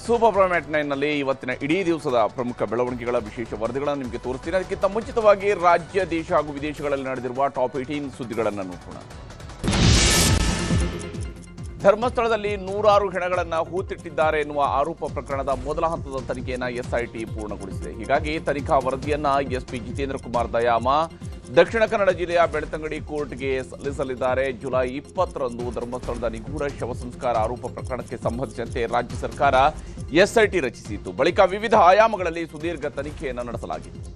Super prime ನಲ್ಲಿ ಇವತ್ತಿನ ಇಡೀ ದಿವಸದ ಪ್ರಮುಖ ಬೆಳವಣಿಗೆಗಳ ವಿಶೇಷ ವರದಿಗಳನ್ನು ನಿಮಗೆ ತೋರಿಸ್ತೀನಿ. ಅದಕ್ಕಿಂತ ಮುಂಚಿತವಾಗಿ ರಾಜ್ಯ, ದೇಶ ಹಾಗೂ ವಿದೇಶಗಳಲ್ಲಿ ನಡೆದಿರುವ ಟಾಪ್ 18 ಸುದ್ದಿಗಳನ್ನು ನೋಡೋಣ. ಧರ್ಮಸ್ಥಳದಲ್ಲಿ ನೂರಾರು ಹೆಣಗಳನ್ನು ಹೂತಿಟ್ಟಿದ್ದಾರೆ ಎನ್ನುವ ಆರೋಪ ಪ್ರಕರಣದ ಮೊದಲ ಹಂತದ ತನಿಖೆಯನ್ನು ಎಸ್ಐಟಿ ಪೂರ್ಣಗೊಳಿಸಿದೆ. ಹೀಗಾಗಿ ತನಿಖಾ ವರದಿಯನ್ನು ಎಸ್ಪಿ ಜಿತೇಂದ್ರ ಕುಮಾರ್ ದಯಾಮ ದಕ್ಷಿಣ ಕನ್ನಡ ಜಿಲ್ಲೆಯ ಬೆಳ್ತಂಗಡಿ ಕೋರ್ಟ್ಗೆ ಸಲ್ಲಿಸಲಿದ್ದಾರೆ. ಜುಲೈ 20ರಂದು ಧರ್ಮಸ್ಥಳದ ನಿಗೂಢ ಶವ ಸಂಸ್ಕಾರ ಆರೋಪ ಪ್ರಕರಣಕ್ಕೆ ಸಂಬಂಧಿಸಿದಂತೆ ರಾಜ್ಯ ಸರ್ಕಾರ ಎಸ್ಐಟಿ ರಚಿಸಿತ್ತು. ಬಳಿಕ ವಿವಿಧ ಆಯಾಮಗಳಲ್ಲಿ ಸುದೀರ್ಘ ತನಿಖೆಯನ್ನು ನಡೆಸಲಾಗಿತ್ತು.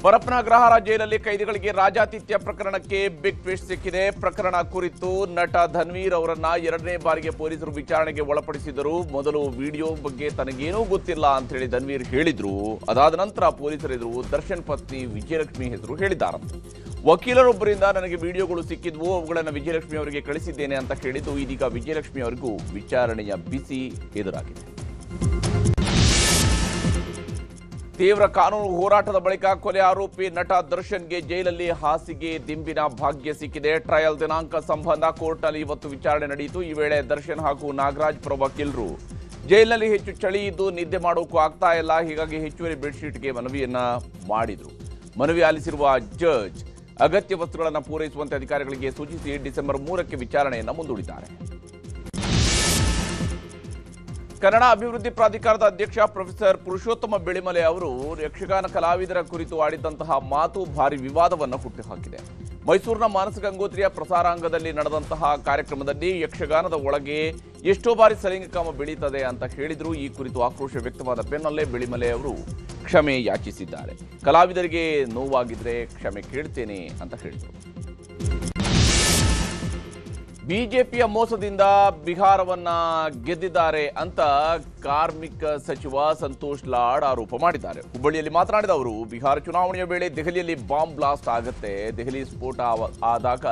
ಪರಪ್ಪನಗ್ರಹಾರ ಜೈಲಲ್ಲಿ ಕೈದಿಗಳಿಗೆ ರಾಜಾತಿಥ್ಯ ಪ್ರಕರಣಕ್ಕೆ ಬಿಗ್ ಟ್ವಿಸ್ಟ್ ಸಿಕ್ಕಿದೆ. ಪ್ರಕರಣ ಕುರಿತು ನಟ ಧನ್ವೀರ್ ಅವರನ್ನ 2ನೇ ಬಾರಿಗೆ ಪೊಲೀಸರು ವಿಚಾರಣೆಗೆ ಒಳಪಡಿಸಿದರು. ಮೊದಲು ವಿಡಿಯೋ ಬಗ್ಗೆ ತನಗೇನೂ ಗೊತ್ತಿಲ್ಲ ಅಂತ ಹೇಳಿ ಧನ್ವೀರ್ ಹೇಳಿದ್ರು. ಅದಾದ ನಂತರ ಪೊಲೀಸರ ಎದುರು ದರ್ಶನ್ ಪತ್ನಿ ವಿಜಯಲಕ್ಷ್ಮಿ ಹೆಸರು ಹೇಳಿದ್ದಾರಂತೆ. ವಕೀಲರೊಬ್ಬರಿಂದ ನನಗೆ ವಿಡಿಯೋಗಳು ಸಿಕ್ಕಿದ್ವು, ಅವುಗಳನ್ನು ವಿಜಯಲಕ್ಷ್ಮಿ ಅವರಿಗೆ ಕಳಿಸಿದ್ದೇನೆ ಅಂತ ಹೇಳಿದ್ದು ಇದೀಗ ವಿಜಯಲಕ್ಷ್ಮಿ ಅವರಿಗೂ ವಿಚಾರಣೆಯ ಬಿಸಿ ಎದುರಾಗಿದೆ. ತೀವ್ರ ಕಾನೂನು ಹೋರಾಟದ ಬಳಿಕ ಕೊಲೆ ಆರೋಪಿ ನಟ ದರ್ಶನ್ಗೆ ಜೈಲಲ್ಲಿ ಹಾಸಿಗೆ ದಿಂಬಿನ ಭಾಗ್ಯ ಸಿಕ್ಕಿದೆ. ಟ್ರಯಲ್ ದಿನಾಂಕ ಸಂಬಂಧ ಕೋರ್ಟ್ನಲ್ಲಿ ಇವತ್ತು ವಿಚಾರಣೆ ನಡೆಯಿತು. ಈ ವೇಳೆ ದರ್ಶನ್ ಹಾಗೂ ನಾಗರಾಜ್ ಪರ ವಕೀಲರು ಜೈಲಿನಲ್ಲಿ ಹೆಚ್ಚು ಚಳಿ ಇದ್ದು ನಿದ್ದೆ ಮಾಡೋಕ್ಕೂ ಆಗ್ತಾ ಇಲ್ಲ, ಹೀಗಾಗಿ ಹೆಚ್ಚುವರಿ ಬೆಡ್ಶೀಟ್ಗೆ ಮನವಿಯನ್ನ ಮಾಡಿದ್ರು. ಮನವಿ ಆಲಿಸಿರುವ ಜಡ್ಜ್ ಅಗತ್ಯ ವಸ್ತುಗಳನ್ನು ಪೂರೈಸುವಂತೆ ಅಧಿಕಾರಿಗಳಿಗೆ ಸೂಚಿಸಿ ಡಿಸೆಂಬರ್ 3ಕ್ಕೆ ವಿಚಾರಣೆಯನ್ನು ಮುಂದೂಡಿದ್ದಾರೆ. ಕನ್ನಡ ಅಭಿವೃದ್ಧಿ ಪ್ರಾಧಿಕಾರದ ಅಧ್ಯಕ್ಷ ಪ್ರೊಫೆಸರ್ ಪುರುಷೋತ್ತಮ ಬೆಳಿಮಲೆ ಅವರು ಯಕ್ಷಗಾನ ಕಲಾವಿದರ ಕುರಿತು ಆಡಿದಂತಹ ಮಾತು ಭಾರಿ ವಿವಾದವನ್ನು ಹುಟ್ಟುಹಾಕಿದೆ. ಮೈಸೂರಿನ ಮಾನಸ ಗಂಗೋತ್ರಿಯ ಪ್ರಸಾರಾಂಗದಲ್ಲಿ ನಡೆದಂತಹ ಕಾರ್ಯಕ್ರಮದಲ್ಲಿ ಯಕ್ಷಗಾನದ ಒಳಗೆ ಎಷ್ಟೋ ಬಾರಿ ಸಲಿಂಗಕಾಮ ಬೆಳೀತದೆ ಅಂತ ಹೇಳಿದ್ರು. ಈ ಕುರಿತು ಆಕ್ರೋಶ ವ್ಯಕ್ತವಾದ ಬೆನ್ನಲ್ಲೇ ಬೆಳಿಮಲೆ ಅವರು ಕ್ಷಮೆ ಯಾಚಿಸಿದ್ದಾರೆ. ಕಲಾವಿದರಿಗೆ ನೋವಾಗಿದ್ರೆ ಕ್ಷಮೆ ಕೇಳ್ತೇನೆ ಅಂತ ಹೇಳಿದರು. ಬಿಜೆಪಿಯ ಮೋಸದಿಂದ ಬಿಹಾರವನ್ನ ಗೆದ್ದಿದ್ದಾರೆ ಅಂತ ಕಾರ್ಮಿಕ ಸಚಿವ ಸಂತೋಷ್ ಲಾಡ್ ಆರೋಪ ಮಾಡಿದ್ದಾರೆ. ಹುಬ್ಬಳ್ಳಿಯಲ್ಲಿ ಮಾತನಾಡಿದ ಅವರು, ಬಿಹಾರ ಚುನಾವಣೆಯ ವೇಳೆ ದೆಹಲಿಯಲ್ಲಿ ಬಾಂಬ್ ಬ್ಲಾಸ್ಟ್ ಆಗುತ್ತೆ, ದೆಹಲಿ ಸ್ಫೋಟ ಆದಾಗ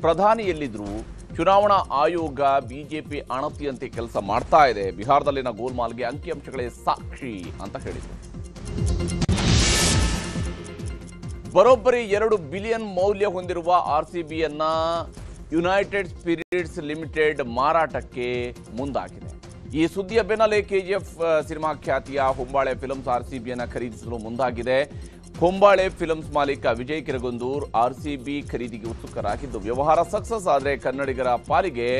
ಪ್ರಧಾನಿ ಎಲ್ಲಿದ್ರು, ಚುನಾವಣಾ ಆಯೋಗ ಬಿಜೆಪಿ ಅಣತಿಯಂತೆ ಕೆಲಸ ಮಾಡ್ತಾ ಇದೆ, ಬಿಹಾರದಲ್ಲಿನ ಗೋಲ್ಮಾಲ್ಗೆ ಅಂಕಿಅಂಶಗಳೇ ಸಾಕ್ಷಿ ಅಂತ ಹೇಳಿದರು. ಬರೋಬ್ಬರಿ 2 ಬಿಲಿಯನ್ ಮೌಲ್ಯ ಹೊಂದಿರುವ ಆರ್ಸಿಬಿಯನ್ನ ಯುನೈಟೆಡ್ ಸ್ಪಿರಿಟ್ಸ್ ಲಿಮಿಟೆಡ್ ಮಾರಾಟಕ್ಕೆ ಮುಂದಾಗಿದೆ. ಈ ಸುದ್ದಿಯ ಬೆನ್ನಲ್ಲೇ ಕೆಜಿಎಫ್ ಸಿನಿಮಾ ಖ್ಯಾತಿಯ ಹೊಂಬಾಳೆ ಫಿಲ್ಮ್ಸ್ ಆರ್ಸಿಬಿಯನ್ನು ಖರೀದಿಸಲು ಮುಂದಾಗಿದೆ. ಹೊಂಬಾಳೆ ಫಿಲ್ಮ್ಸ್ ಮಾಲೀಕ ವಿಜಯ್ ಕಿರಗುಂದೂರ್ ಆರ್ಸಿಬಿ ಖರೀದಿಗೆ ಉತ್ಸುಕರಾಗಿದ್ದು, ವ್ಯವಹಾರ ಸಕ್ಸಸ್ ಆದರೆ ಕನ್ನಡಿಗರ ಪಾಲಿಗೆ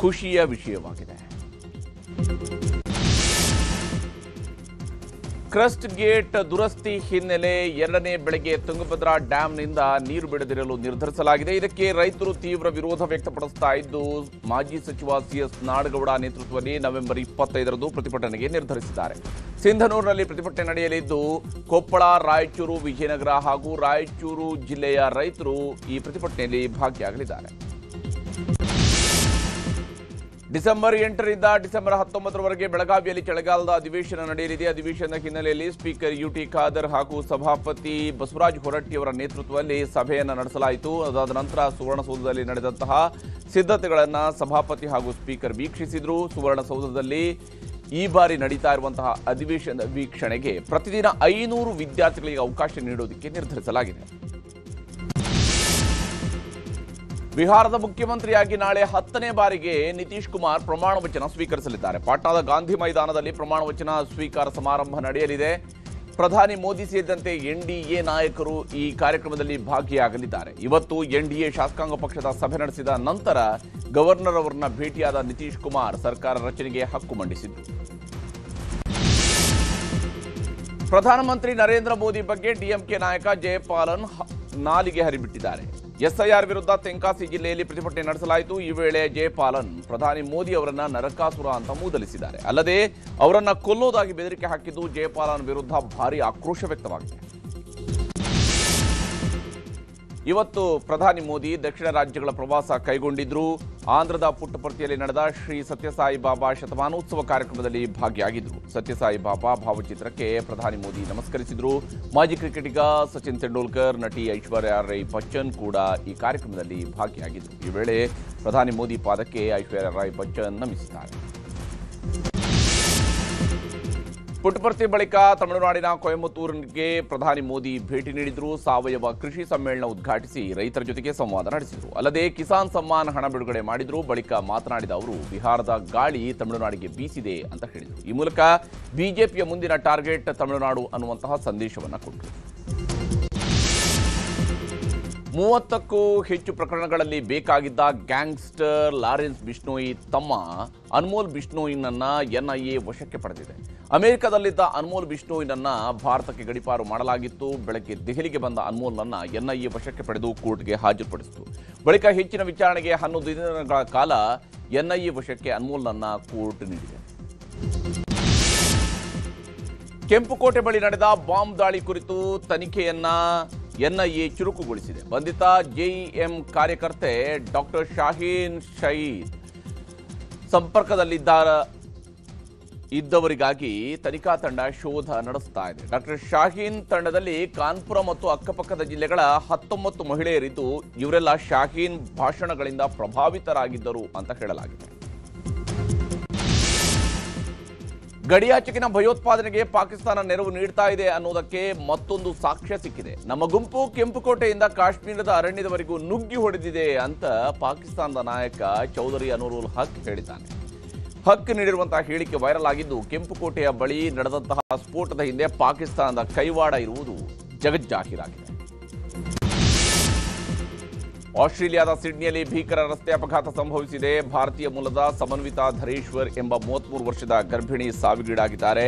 ಖುಷಿಯ ವಿಷಯವಾಗಿದೆ. ಕ್ರಸ್ಟ್ ಗೇಟ್ ದುರಸ್ತಿ ಹಿನ್ನೆಲೆ 2ನೇ ಬೆಳಗ್ಗೆ ತುಂಗಭದ್ರಾ ಡ್ಯಾಂನಿಂದ ನೀರು ಬಿಡದಿರಲು ನಿರ್ಧರಿಸಲಾಗಿದೆ. ಇದಕ್ಕೆ ರೈತರು ತೀವ್ರ ವಿರೋಧ ವ್ಯಕ್ತಪಡಿಸ್ತಾ ಇದ್ದು, ಮಾಜಿ ಸಚಿವ ಸಿಎಸ್ ನಾಡಗೌಡ ನೇತೃತ್ವದಲ್ಲಿ ನವೆಂಬರ್ 25ರಂದು ಪ್ರತಿಭಟನೆಗೆ ನಿರ್ಧರಿಸಿದ್ದಾರೆ. ಸಿಂಧನೂರಿನಲ್ಲಿ ಪ್ರತಿಭಟನೆ ನಡೆಯಲಿದ್ದು, ಕೊಪ್ಪಳ, ರಾಯಚೂರು, ವಿಜಯನಗರ ಹಾಗೂ ರಾಯಚೂರು ಜಿಲ್ಲೆಯ ರೈತರು ಈ ಪ್ರತಿಭಟನೆಯಲ್ಲಿ ಭಾಗಿಯಾಗಲಿದ್ದಾರೆ. ಡಿಸೆಂಬರ್ 8ರಿಂದ ಡಿಸೆಂಬರ್ 19ರವರೆಗೆ ಬೆಳಗಾವಿಯಲ್ಲಿ ಚಳಿಗಾಲದ ಅಧಿವೇಶನ ನಡೆಯಲಿದೆ. ಅಧಿವೇಶನದ ಹಿನ್ನೆಲೆಯಲ್ಲಿ ಸ್ಪೀಕರ್ ಯುಟಿ ಖಾದರ್ ಹಾಗೂ ಸಭಾಪತಿ ಬಸವರಾಜ ಹೊರಟ್ಟಿಯವರ ನೇತೃತ್ವದಲ್ಲಿ ಸಭೆಯನ್ನು ನಡೆಸಲಾಯಿತು. ಅದಾದ ನಂತರ ಸುವರ್ಣಸೌಧದಲ್ಲಿ ನಡೆದಂತಹ ಸಿದ್ಧತೆಗಳನ್ನು ಸಭಾಪತಿ ಹಾಗೂ ಸ್ಪೀಕರ್ ವೀಕ್ಷಿಸಿದರು. ಸುವರ್ಣಸೌಧದಲ್ಲಿ ಈ ಬಾರಿ ನಡೀತಾ ಇರುವಂತಹ ಅಧಿವೇಶನದ ವೀಕ್ಷಣೆಗೆ ಪ್ರತಿದಿನ 500 ವಿದ್ಯಾರ್ಥಿಗಳಿಗೆ ಅವಕಾಶ ನೀಡೋದಕ್ಕೆ ನಿರ್ಧರಿಸಲಾಗಿದೆ. ಬಿಹಾರದ ಮುಖ್ಯಮಂತ್ರಿಯಾಗಿ ನಾಳೆ 10ನೇ ಬಾರಿಗೆ ನಿತೀಶ್ ಕುಮಾರ್ ಪ್ರಮಾಣ ವಚನ ಸ್ವೀಕರಿಸಲಿದ್ದಾರೆ. ಪಾಟ್ನಾದ ಗಾಂಧಿ ಮೈದಾನದಲ್ಲಿ ಪ್ರಮಾಣ ವಚನ ಸ್ವೀಕಾರ ಸಮಾರಂಭ ನಡೆಯಲಿದೆ. ಪ್ರಧಾನಿ ಮೋದಿ ಸೇರಿದಂತೆ ಎನ್ಡಿಎ ನಾಯಕರು ಈ ಕಾರ್ಯಕ್ರಮದಲ್ಲಿ ಭಾಗಿಯಾಗಲಿದ್ದಾರೆ. ಇವತ್ತು ಎನ್ಡಿಎ ಶಾಸಕಾಂಗ ಪಕ್ಷದ ಸಭೆ ನಡೆಸಿದ ನಂತರ ಗವರ್ನರ್ ಅವರನ್ನ ಭೇಟಿಯಾದ ನಿತೀಶ್ ಕುಮಾರ್ ಸರ್ಕಾರ ರಚನೆಗೆ ಹಕ್ಕು ಮಂಡಿಸಿದ್ರು. ಪ್ರಧಾನಮಂತ್ರಿ ನರೇಂದ್ರ ಮೋದಿ ಬಗ್ಗೆ ಡಿಎಂಕೆ ನಾಯಕ ಜಯಪಾಲನ್ ನಾಲಿಗೆ ಹರಿಬಿಟ್ಟಿದ್ದಾರೆ. ಎಸ್ಐಆರ್ ವಿರುದ್ಧ ತೆಂಕಾಸಿ ಜಿಲ್ಲೆಯಲ್ಲಿ ಪ್ರತಿಭಟನೆ ನಡೆಸಲಾಯಿತು. ಈ ವೇಳೆ ಜಯಪಾಲನ್ ಪ್ರಧಾನಿ ಮೋದಿ ಅವರನ್ನ ನರಕಾಸುರ ಅಂತ ಮೂದಲಿಸಿದ್ದಾರೆ. ಅಲ್ಲದೆ ಅವರನ್ನ ಕೊಲ್ಲೋದಾಗಿ ಬೆದರಿಕೆ ಹಾಕಿದ್ದು ಜಯಪಾಲನ್ ವಿರುದ್ಧ ಭಾರಿ ಆಕ್ರೋಶ ವ್ಯಕ್ತವಾಗಿದೆ. ಇವತ್ತು ಪ್ರಧಾನಿ ಮೋದಿ ದಕ್ಷಿಣ ರಾಜ್ಯಗಳ ಪ್ರವಾಸ ಕೈಗೊಂಡಿದ್ರು. ಆಂಧ್ರದ ಪುಟ್ಟಪರ್ತಿಯಲ್ಲಿ ನಡೆದ ಶ್ರೀ ಸತ್ಯಸಾಯಿ ಬಾಬಾ ಶತಮಾನೋತ್ಸವ ಕಾರ್ಯಕ್ರಮದಲ್ಲಿ ಭಾಗಿಯಾಗಿದ್ದರು. ಸತ್ಯಸಾಯಿ ಬಾಬಾ ಭಾವಚಿತ್ರಕ್ಕೆ ಪ್ರಧಾನಿ ಮೋದಿ ನಮಸ್ಕರಿಸಿದರು. ಮಾಜಿ ಕ್ರಿಕೆಟಿಗ ಸಚಿನ್ ತೆಂಡೂಲ್ಕರ್, ನಟಿ ಐಶ್ವರ್ಯ ರೈ ಬಚ್ಚನ್ ಕೂಡ ಈ ಕಾರ್ಯಕ್ರಮದಲ್ಲಿ ಭಾಗಿಯಾಗಿದ್ದರು. ಈ ವೇಳೆ ಪ್ರಧಾನಿ ಮೋದಿ ಪಾದಕ್ಕೆ ಐಶ್ವರ್ಯ ರೈ ಬಚ್ಚನ್ ನಮಿಸಿದ್ದಾರೆ. ಪುಟ್ಟಪರ್ತಿ ಬಳಿಕ ತಮಿಳುನಾಡಿನ ಕೊಯಮತ್ತೂರಿಗೆ ಪ್ರಧಾನಿ ಮೋದಿ ಭೇಟಿ ನೀಡಿದ್ರು. ಸಾವಯವ ಕೃಷಿ ಸಮ್ಮೇಳನ ಉದ್ಘಾಟಿಸಿ ರೈತರ ಜೊತೆಗೆ ಸಂವಾದ ನಡೆಸಿದರು. ಅಲ್ಲದೆ ಕಿಸಾನ್ ಸಮ್ಮಾನ್ ಹಣ ಬಿಡುಗಡೆ ಮಾಡಿದ್ರು. ಬಳಿಕ ಮಾತನಾಡಿದ ಅವರು ಬಿಹಾರದ ಗಾಳಿ ತಮಿಳುನಾಡಿಗೆ ಬೀಸಿದೆ ಅಂತ ಹೇಳಿದರು. ಈ ಮೂಲಕ ಬಿಜೆಪಿಯ ಮುಂದಿನ ಟಾರ್ಗೆಟ್ ತಮಿಳುನಾಡು ಅನ್ನುವಂತಹ ಸಂದೇಶವನ್ನು ಕೊಟ್ಟರು. 30ಕ್ಕೂ ಹೆಚ್ಚು ಪ್ರಕರಣಗಳಲ್ಲಿ ಬೇಕಾಗಿದ್ದ ಗ್ಯಾಂಗ್ಸ್ಟರ್ ಲಾರೆನ್ಸ್ ಬಿಷ್ಣೋಯಿ ತಮ್ಮ ಅನ್ಮೋಲ್ ಬಿಷ್ಣೋಯಿನನ್ನ ಎನ್ಐಎ ವಶಕ್ಕೆ ಪಡೆದಿದೆ. ಅಮೆರಿಕದಲ್ಲಿದ್ದ ಅನ್ಮೋಲ್ ಬಿಷ್ಣೋಯಿನನ್ನ ಭಾರತಕ್ಕೆ ಗಡೀಪಾರು ಮಾಡಲಾಗಿತ್ತು. ಬೆಳಗ್ಗೆ ದೆಹಲಿಗೆ ಬಂದ ಅನ್ಮೋಲ್ನನ್ನ ಎನ್ಐಎ ವಶಕ್ಕೆ ಪಡೆದು ಕೋರ್ಟ್ಗೆ ಹಾಜರುಪಡಿಸಿತು. ಬಳಿಕ ಹೆಚ್ಚಿನ ವಿಚಾರಣೆಗೆ 11 ದಿನಗಳ ಕಾಲ ಎನ್ಐಎ ವಶಕ್ಕೆ ಅನ್ಮೋಲ್ನನ್ನ ಕೋರ್ಟ್ ನೀಡಿದೆ. ಕೆಂಪುಕೋಟೆ ಬಳಿ ನಡೆದ ಬಾಂಬ್ ದಾಳಿ ಕುರಿತು ತನಿಖೆಯನ್ನ ಎನ್ಐಎ ಚುರುಕುಗೊಳಿಸಿದೆ. ಬಂಧಿತ ಜೆಇಎಂ ಕಾರ್ಯಕರ್ತೆ ಡಾಕ್ಟರ್ ಶಾಹೀನ್ ಶಹೀದ್ ಇದ್ದವರಿಗಾಗಿ ತನಿಖಾ ತಂಡ ಶೋಧ ನಡೆಸ್ತಾ ಇದೆ. ಡಾಕ್ಟರ್ ಶಾಹೀನ್ ತಂಡದಲ್ಲಿ ಕಾನ್ಪುರ ಮತ್ತು ಅಕ್ಕಪಕ್ಕದ ಜಿಲ್ಲೆಗಳ 19 ಮಹಿಳೆಯರಿದ್ದು ಇವರೆಲ್ಲ ಶಾಹೀನ್ ಭಾಷಣಗಳಿಂದ ಪ್ರಭಾವಿತರಾಗಿದ್ದರು ಅಂತ ಹೇಳಲಾಗಿದೆ. ಗಡಿಯಾಚೆಗಿನ ಭಯೋತ್ಪಾದನೆಗೆ ಪಾಕಿಸ್ತಾನ ನೆರವು ನೀಡ್ತಾ ಇದೆ ಅನ್ನೋದಕ್ಕೆ ಮತ್ತೊಂದು ಸಾಕ್ಷ್ಯ ಸಿಕ್ಕಿದೆ. ನಮ್ಮ ಗುಂಪು ಕೆಂಪುಕೋಟೆಯಿಂದ ಕಾಶ್ಮೀರದ ಅರಣ್ಯದವರೆಗೂ ನುಗ್ಗಿ ಹೊಡೆದಿದೆ ಅಂತ ಪಾಕಿಸ್ತಾನದ ನಾಯಕ ಚೌಧರಿ ಅನೂರುಲ್ ಹಕ್ ಹೇಳಿದ್ದಾನೆ. ಹಕ್ ನೀಡಿರುವಂತಹ ಹೇಳಿಕೆ ವೈರಲ್ ಆಗಿದ್ದು, ಕೆಂಪುಕೋಟೆಯ ಬಳಿ ನಡೆದಂತಹ ಸ್ಫೋಟದ ಹಿಂದೆ ಪಾಕಿಸ್ತಾನದ ಕೈವಾಡ ಇರುವುದು ಜಗಜ್ಜಾಹೀರಾಗಿದೆ. ಆಸ್ಟ್ರೇಲಿಯಾದ ಸಿಡ್ನಿಯಲ್ಲಿ ಭೀಕರ ರಸ್ತೆ ಅಪಘಾತ ಸಂಭವಿಸಿದೆ. ಭಾರತೀಯ ಮೂಲದ ಸಮನ್ವಿತಾ ಧರೇಶ್ವರ್ ಎಂಬ 33 ವರ್ಷದ ಗರ್ಭಿಣಿ ಸಾವಿಗೀಡಾಗಿದ್ದಾರೆ.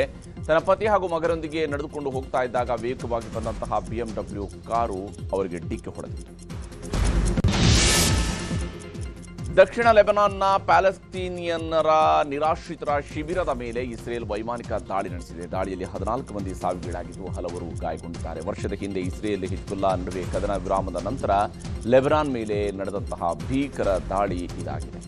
ತನ್ನ ಪತಿ ಹಾಗೂ ಮಗನೊಂದಿಗೆ ನಡೆದುಕೊಂಡು ಹೋಗ್ತಾ ಇದ್ದಾಗ ವೇಗವಾಗಿ ಬಂದಂತಹ BMW ಕಾರು ಅವರಿಗೆ ಡಿಕ್ಕಿ ಹೊಡೆದಿದೆ. ದಕ್ಷಿಣ ಲೆಬನಾನ್ನ ಪ್ಯಾಲೆಸ್ತೀನಿಯನ್ನರ ನಿರಾಶ್ರಿತರ ಶಿಬಿರದ ಮೇಲೆ ಇಸ್ರೇಲ್ ವೈಮಾನಿಕ ದಾಳಿ ನಡೆಸಿದೆ. ದಾಳಿಯಲ್ಲಿ 14 ಮಂದಿ ಸಾವಿಗೀಡಾಗಿದ್ದು ಹಲವರು ಗಾಯಗೊಂಡಿದ್ದಾರೆ. ವರ್ಷದ ಹಿಂದೆ ಇಸ್ರೇಲ್ ಹಿಜ್ಬುಲ್ಲಾ ನಡುವೆ ಕದನ ವಿರಾಮದ ನಂತರ ಲೆಬನಾನ್ ಮೇಲೆ ನಡೆದಂತಹ ಭೀಕರ ದಾಳಿ ಇದಾಗಿದೆ.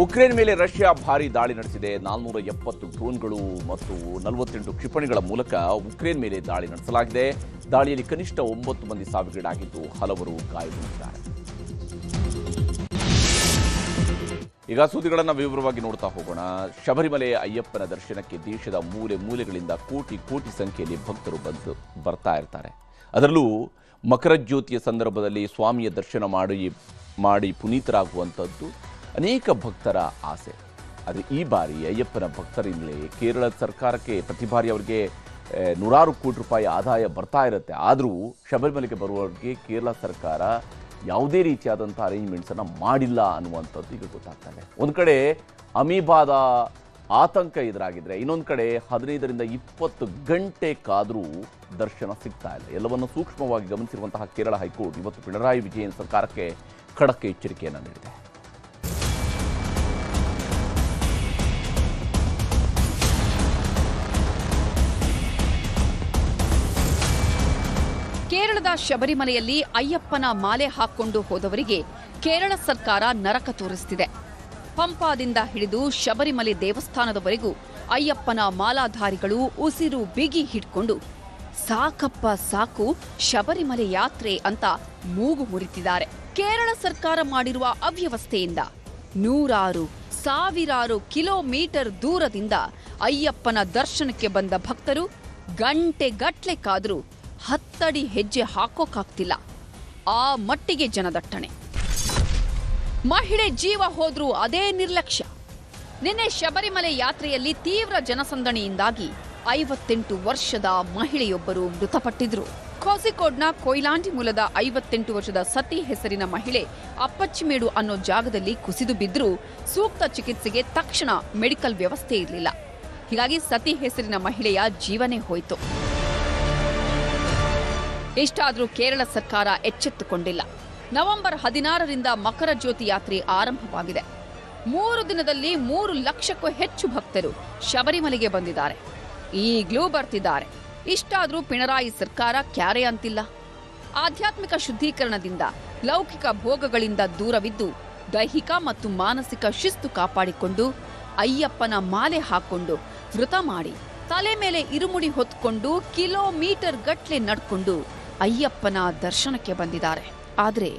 ಉಕ್ರೇನ್ ಮೇಲೆ ರಷ್ಯಾ ಭಾರೀ ದಾಳಿ ನಡೆಸಿದೆ. 470 ಡ್ರೋನ್ಗಳು ಮತ್ತು 48 ಕ್ಷಿಪಣಿಗಳ ಮೂಲಕ ಉಕ್ರೇನ್ ಮೇಲೆ ದಾಳಿ ನಡೆಸಲಾಗಿದೆ. ದಾಳಿಯಲ್ಲಿ ಕನಿಷ್ಠ 9 ಮಂದಿ ಸಾವಿಗೀಡಾಗಿದ್ದು ಹಲವರು ಗಾಯಗೊಂಡಿದ್ದಾರೆ. ಈಗ ಸುದ್ದಿಗಳನ್ನು ವಿವರವಾಗಿ ನೋಡ್ತಾ ಹೋಗೋಣ. ಶಬರಿಮಲೆ ಅಯ್ಯಪ್ಪನ ದರ್ಶನಕ್ಕೆ ದೇಶದ ಮೂಲೆ ಮೂಲೆಗಳಿಂದ ಕೋಟಿ ಸಂಖ್ಯೆಯಲ್ಲಿ ಭಕ್ತರು ಬರ್ತಾ ಇರ್ತಾರೆ. ಅದರಲ್ಲೂ ಮಕರ ಜ್ಯೋತಿಯ ಸಂದರ್ಭದಲ್ಲಿ ಸ್ವಾಮಿಯ ದರ್ಶನ ಮಾಡಿ ಪುನೀತರಾಗುವಂಥದ್ದು ಅನೇಕ ಭಕ್ತರ ಆಸೆ. ಆದರೆ ಈ ಬಾರಿ ಅಯ್ಯಪ್ಪನ ಭಕ್ತರಿಂದಲೇ ಕೇರಳ ಸರ್ಕಾರಕ್ಕೆ ಪ್ರತಿ ಬಾರಿ ಅವರಿಗೆ ನೂರಾರು ಕೋಟಿ ರೂಪಾಯಿ ಆದಾಯ ಬರ್ತಾ ಇರುತ್ತೆ. ಆದರೂ ಶಬರಿಮಲೆಗೆ ಬರುವವರಿಗೆ ಕೇರಳ ಸರ್ಕಾರ ಯಾವುದೇ ರೀತಿಯಾದಂಥ ಅರೇಂಜ್ಮೆಂಟ್ಸನ್ನು ಮಾಡಿಲ್ಲ ಅನ್ನುವಂಥದ್ದು ಈಗ ಗೊತ್ತಾಗ್ತಾ ಇದೆ. ಒಂದು ಕಡೆ ಅಮೀಬಾದ ಆತಂಕ ಎದುರಾಗಿದ್ರೆ, ಇನ್ನೊಂದು ಕಡೆ 15ರಿಂದ 20 ಗಂಟೆ ಕಾದರೂ ದರ್ಶನ ಸಿಗ್ತಾ ಇಲ್ಲ. ಎಲ್ಲವನ್ನು ಸೂಕ್ಷ್ಮವಾಗಿ ಗಮನಿಸಿರುವಂತಹ ಕೇರಳ ಹೈಕೋರ್ಟ್ ಇವತ್ತು ಪಿಣರಾಯಿ ವಿಜಯನ್ ಸರ್ಕಾರಕ್ಕೆ ಖಡಕ್ ಎಚ್ಚರಿಕೆಯನ್ನು ನೀಡಿದೆ. ಕೇರಳದ ಶಬರಿಮಲೆಯಲ್ಲಿ ಅಯ್ಯಪ್ಪನ ಮಾಲೆ ಹಾಕೊಂಡು ಹೋದವರಿಗೆ ಕೇರಳ ಸರ್ಕಾರ ನರಕ ತೋರಿಸುತ್ತಿದೆ. ಪಂಪಾದಿಂದ ಹಿಡಿದು ಶಬರಿಮಲೆ ದೇವಸ್ಥಾನದವರೆಗೂ ಅಯ್ಯಪ್ಪನ ಮಾಲಾಧಾರಿಗಳು ಉಸಿರು ಬಿಗಿ ಹಿಡ್ಕೊಂಡು ಸಾಕಪ್ಪ ಸಾಕು ಶಬರಿಮಲೆ ಯಾತ್ರೆ ಅಂತ ಮೂಗು ಮುರಿತಿದ್ದಾರೆ. ಕೇರಳ ಸರ್ಕಾರ ಮಾಡಿರುವ ಅವ್ಯವಸ್ಥೆಯಿಂದ ಸಾವಿರಾರು ಕಿಲೋಮೀಟರ್ ದೂರದಿಂದ ಅಯ್ಯಪ್ಪನ ದರ್ಶನಕ್ಕೆ ಬಂದ ಭಕ್ತರು ಗಂಟೆಗಟ್ಲೆ ಕಾದರೂ 10 ಅಡಿ ಹೆಜ್ಜೆ ಹಾಕೋಕ್ಕಾಗ್ತಿಲ್ಲ. ಆ ಮಟ್ಟಿಗೆ ಜನದಟ್ಟಣೆ. ಮಹಿಳೆ ಜೀವ ಹೋದ್ರೂ ಅದೇ ನಿರ್ಲಕ್ಷ್ಯ. ನಿನ್ನೆ ಶಬರಿಮಲೆ ಯಾತ್ರೆಯಲ್ಲಿ ತೀವ್ರ ಜನಸಂದಣಿಯಿಂದಾಗಿ 58 ವರ್ಷದ ಮಹಿಳೆಯೊಬ್ಬರು ಮೃತಪಟ್ಟಿದ್ರು. ಕೋಸಿಕೋಡ್ನ ಕೊಯ್ಲಾಂಡಿ ಮೂಲದ 58 ವರ್ಷದ ಸತಿ ಹೆಸರಿನ ಮಹಿಳೆ ಅಪ್ಪಚ್ಚಿಮೇಡು ಅನ್ನೋ ಜಾಗದಲ್ಲಿ ಕುಸಿದು ಬಿದ್ದರೂ ಸೂಕ್ತ ಚಿಕಿತ್ಸೆಗೆ ತಕ್ಷಣ ಮೆಡಿಕಲ್ ವ್ಯವಸ್ಥೆ ಇರಲಿಲ್ಲ. ಹೀಗಾಗಿ ಸತಿ ಹೆಸರಿನ ಮಹಿಳೆಯ ಜೀವನೇ ಹೋಯಿತು. ಇಷ್ಟಾದರೂ ಕೇರಳ ಸರ್ಕಾರ ಎಚ್ಚೆತ್ತುಕೊಂಡಿಲ್ಲ. ನವೆಂಬರ್ 16ರಿಂದ ಮಕರ ಜ್ಯೋತಿ ಯಾತ್ರೆ ಆರಂಭವಾಗಿದೆ. 3 ದಿನದಲ್ಲಿ 3 ಲಕ್ಷಕ್ಕೂ ಹೆಚ್ಚು ಭಕ್ತರು ಶಬರಿಮಲೆಗೆ ಬಂದಿದ್ದಾರೆ. ಈಗಲೂ ಬರ್ತಿದ್ದಾರೆ. ಇಷ್ಟಾದರೂ ಪಿಣರಾಯಿ ಸರ್ಕಾರ ಕ್ಯಾರೆ ಅಂತಿಲ್ಲ. ಆಧ್ಯಾತ್ಮಿಕ ಶುದ್ಧೀಕರಣದಿಂದ, ಲೌಕಿಕ ಭೋಗಗಳಿಂದ ದೂರವಿದ್ದು ದೈಹಿಕ ಮತ್ತು ಮಾನಸಿಕ ಶಿಸ್ತು ಕಾಪಾಡಿಕೊಂಡು ಅಯ್ಯಪ್ಪನ ಮಾಲೆ ಹಾಕೊಂಡು ವ್ರತ ಮಾಡಿ ತಲೆ ಮೇಲೆ ಇರುಮುಡಿ ಹೊತ್ಕೊಂಡು ಕಿಲೋಮೀಟರ್ ಗಟ್ಲೆ ನಡ್ಕೊಂಡು ಅಯ್ಯಪ್ಪನ ದರ್ಶನಕ್ಕೆ ಬಂದಿದ್ದಾರೆ. ಆದರೆ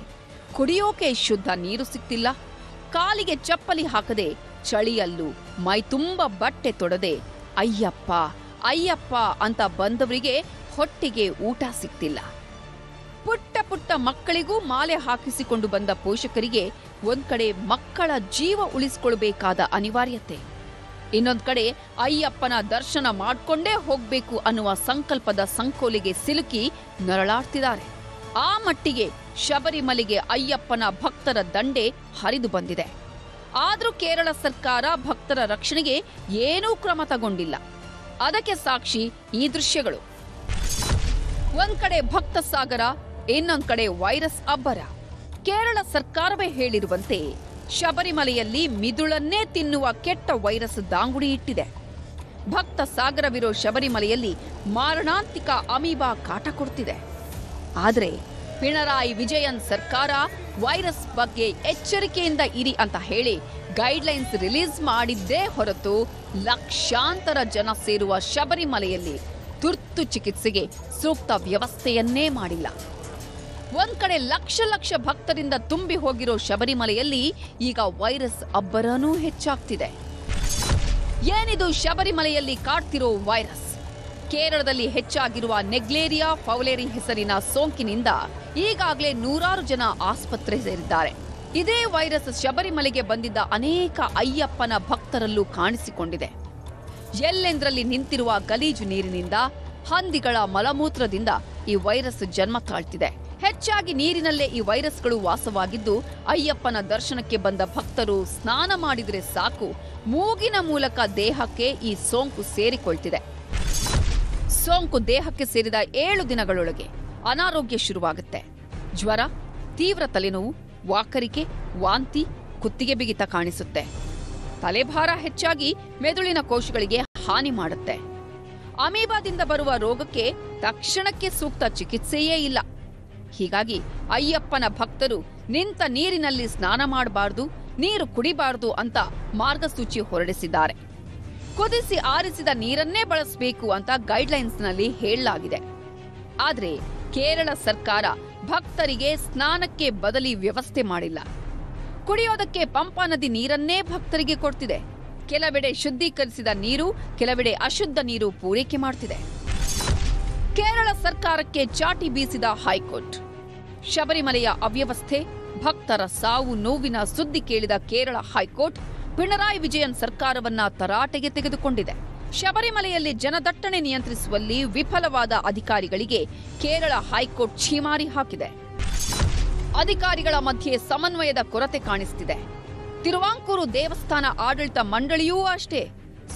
ಕುಡಿಯೋಕೆ ಶುದ್ಧ ನೀರು ಸಿಗ್ತಿಲ್ಲ. ಕಾಲಿಗೆ ಚಪ್ಪಲಿ ಹಾಕದೆ ಚಳಿಯಲ್ಲೂ ಮೈತುಂಬ ಬಟ್ಟೆ ತೊಡದೆ ಅಯ್ಯಪ್ಪ ಅಯ್ಯಪ್ಪ ಅಂತ ಬಂದವರಿಗೆ ಹೊಟ್ಟೆಗೆ ಊಟ ಸಿಗ್ತಿಲ್ಲ. ಪುಟ್ಟ ಪುಟ್ಟ ಮಕ್ಕಳಿಗೂ ಮಾಲೆ ಹಾಕಿಸಿಕೊಂಡು ಬಂದ ಪೋಷಕರಿಗೆ ಒಂದ್ ಕಡೆ ಮಕ್ಕಳ ಜೀವ ಉಳಿಸಿಕೊಳ್ಬೇಕಾದ ಅನಿವಾರ್ಯತೆ, ಇನ್ನೊಂದ್ ಕಡೆ ಅಯ್ಯಪ್ಪನ ದರ್ಶನ ಮಾಡ್ಕೊಂಡೇ ಹೋಗ್ಬೇಕು ಅನ್ನುವ ಸಂಕಲ್ಪದ ಸಂಕೋಲೆಗೆ ಸಿಲುಕಿ ನರಳಾಡ್ತಿದ್ದಾರೆ. ಆ ಮಟ್ಟಿಗೆ ಶಬರಿಮಲೆಗೆ ಅಯ್ಯಪ್ಪನ ಭಕ್ತರ ದಂಡೆ ಹರಿದು ಬಂದಿದೆ. ಆದ್ರೂ ಕೇರಳ ಸರ್ಕಾರ ಭಕ್ತರ ರಕ್ಷಣೆಗೆ ಏನೂ ಕ್ರಮ ತಗೊಂಡಿಲ್ಲ. ಅದಕ್ಕೆ ಸಾಕ್ಷಿ ಈ ದೃಶ್ಯಗಳು. ಒಂದ್ ಕಡೆ ಭಕ್ತ ಸಾಗರ, ಇನ್ನೊಂದ್ ಕಡೆ ವೈರಸ್ ಅಬ್ಬರ. ಕೇರಳ ಸರ್ಕಾರವೇ ಹೇಳಿರುವಂತೆ ಶಬರಿಮಲೆಯಲ್ಲಿ ಮಿದುಳನ್ನೇ ತಿನ್ನುವ ಕೆಟ್ಟ ವೈರಸ್ ದಾಂಗುಡಿ ಇಟ್ಟಿದೆ. ಭಕ್ತ ಸಾಗರವಿರೋ ಶಬರಿಮಲೆಯಲ್ಲಿ ಮಾರಣಾಂತಿಕ ಅಮೀಬಾ ಕಾಟ ಕೊಡ್ತಿದೆ. ಆದರೆ ಪಿಣರಾಯಿ ವಿಜಯನ್ ಸರ್ಕಾರ ವೈರಸ್ ಬಗ್ಗೆ ಎಚ್ಚರಿಕೆಯಿಂದ ಇರಿ ಅಂತ ಹೇಳಿ ಗೈಡ್ಲೈನ್ಸ್ ರಿಲೀಸ್ ಮಾಡಿದ್ದೇ ಹೊರತು ಲಕ್ಷಾಂತರ ಜನ ಸೇರುವ ಶಬರಿಮಲೆಯಲ್ಲಿ ತುರ್ತು ಚಿಕಿತ್ಸೆಗೆ ಸೂಕ್ತ ವ್ಯವಸ್ಥೆಯನ್ನೇ ಮಾಡಿಲ್ಲ. ಒಂದ್ ಕಡೆ ಲಕ್ಷ ಲಕ್ಷ ಭಕ್ತರಿಂದ ತುಂಬಿ ಹೋಗಿರೋ ಶಬರಿಮಲೆಯಲ್ಲಿ ಈಗ ವೈರಸ್ ಅಬ್ಬರನೂ ಹೆಚ್ಚಾಗ್ತಿದೆ. ಏನಿದು ಶಬರಿಮಲೆಯಲ್ಲಿ ಕಾಡ್ತಿರೋ ವೈರಸ್? ಕೇರಳದಲ್ಲಿ ಹೆಚ್ಚಾಗಿರುವ ನೆಗ್ಲೇರಿಯಾ ಫೌಲೇರಿ ಹೆಸರಿನ ಸೋಂಕಿನಿಂದ ಈಗಾಗಲೇ ನೂರಾರು ಜನ ಆಸ್ಪತ್ರೆ ಸೇರಿದ್ದಾರೆ. ಇದೇ ವೈರಸ್ ಶಬರಿಮಲೆಗೆ ಬಂದಿದ್ದ ಅನೇಕ ಅಯ್ಯಪ್ಪನ ಭಕ್ತರಲ್ಲೂ ಕಾಣಿಸಿಕೊಂಡಿದೆ. ಎಲ್ಲೆಂದರಲ್ಲಿ ನಿಂತಿರುವ ಗಲೀಜು ನೀರಿನಿಂದ, ಹಂದಿಗಳ ಮಲಮೂತ್ರದಿಂದ ಈ ವೈರಸ್ ಜನ್ಮ ತಾಳ್ತಿದೆ. ಹೆಚ್ಚಾಗಿ ನೀರಿನಲ್ಲೇ ಈ ವೈರಸ್ಗಳು ವಾಸವಾಗಿದ್ದು, ಅಯ್ಯಪ್ಪನ ದರ್ಶನಕ್ಕೆ ಬಂದ ಭಕ್ತರು ಸ್ನಾನ ಮಾಡಿದ್ರೆ ಸಾಕು, ಮೂಗಿನ ಮೂಲಕ ದೇಹಕ್ಕೆ ಈ ಸೋಂಕು ಸೇರಿಕೊಳ್ತಿದೆ. ಸೋಂಕು ದೇಹಕ್ಕೆ ಸೇರಿದ 7 ದಿನಗಳೊಳಗೆ ಅನಾರೋಗ್ಯ ಶುರುವಾಗುತ್ತೆ. ಜ್ವರ, ತೀವ್ರ ತಲೆನೋವು, ವಾಕರಿಕೆ, ವಾಂತಿ, ಕುತ್ತಿಗೆ ಬಿಗಿತ ಕಾಣಿಸುತ್ತೆ. ತಲೆಭಾರ ಹೆಚ್ಚಾಗಿ ಮೆದುಳಿನ ಕೋಶಗಳಿಗೆ ಹಾನಿ ಮಾಡುತ್ತೆ. ಅಮೀಬಾದಿಂದ ಬರುವ ರೋಗಕ್ಕೆ ತಕ್ಷಣಕ್ಕೆ ಸೂಕ್ತ ಚಿಕಿತ್ಸೆಯೇ ಇಲ್ಲ. ಹೀಗಾಗಿ ಅಯ್ಯಪ್ಪನ ಭಕ್ತರು ನಿಂತ ನೀರಿನಲ್ಲಿ ಸ್ನಾನ ಮಾಡಬಾರದು, ನೀರು ಕುಡಿಬಾರದು ಅಂತ ಮಾರ್ಗಸೂಚಿ ಹೊರಡಿಸಿದ್ದಾರೆ. ಕುದಿಸಿ ಆರಿಸಿದ ನೀರನ್ನೇ ಬಳಸಬೇಕು ಅಂತ ಗೈಡ್ಲೈನ್ಸ್ನಲ್ಲಿ ಹೇಳಲಾಗಿದೆ. ಆದರೆ ಕೇರಳ ಸರ್ಕಾರ ಭಕ್ತರಿಗೆ ಸ್ನಾನಕ್ಕೆ ಬದಲಿ ವ್ಯವಸ್ಥೆ ಮಾಡಿಲ್ಲ. ಕುಡಿಯೋದಕ್ಕೆ ಪಂಪಾ ನದಿ ನೀರನ್ನೇ ಭಕ್ತರಿಗೆ ಕೊಡ್ತಿದೆ. ಕೆಲವೆಡೆ ಶುದ್ಧೀಕರಿಸಿದ ನೀರು, ಕೆಲವೆಡೆ ಅಶುದ್ಧ ನೀರು ಪೂರೈಕೆ ಮಾಡ್ತಿದೆ. ಕೇರಳ ಸರ್ಕಾರಕ್ಕೆ ಚಾಟಿ ಬೀಸಿದ ಹೈಕೋರ್ಟ್. ಶಬರಿಮಲೆಯ ಅವ್ಯವಸ್ಥೆ, ಭಕ್ತರ ಸಾವು ನೋವಿನ ಸುದ್ದಿ ಕೇಳಿದ ಕೇರಳ ಹೈಕೋರ್ಟ್ ಪಿಣರಾಯಿ ವಿಜಯನ್ ಸರ್ಕಾರವನ್ನ ತರಾಟೆಗೆ ತೆಗೆದುಕೊಂಡಿದೆ. ಶಬರಿಮಲೆಯಲ್ಲಿ ಜನದಟ್ಟಣೆ ನಿಯಂತ್ರಿಸುವಲ್ಲಿ ವಿಫಲವಾದ ಅಧಿಕಾರಿಗಳಿಗೆ ಕೇರಳ ಹೈಕೋರ್ಟ್ ಛೀಮಾರಿ ಹಾಕಿದೆ. ಅಧಿಕಾರಿಗಳ ಮಧ್ಯೆ ಸಮನ್ವಯದ ಕೊರತೆ ಕಾಣಿಸುತ್ತಿದೆ. ತಿರುವಾಂಕೂರು ದೇವಸ್ಥಾನ ಆಡಳಿತ ಮಂಡಳಿಯೂ ಅಷ್ಟೇ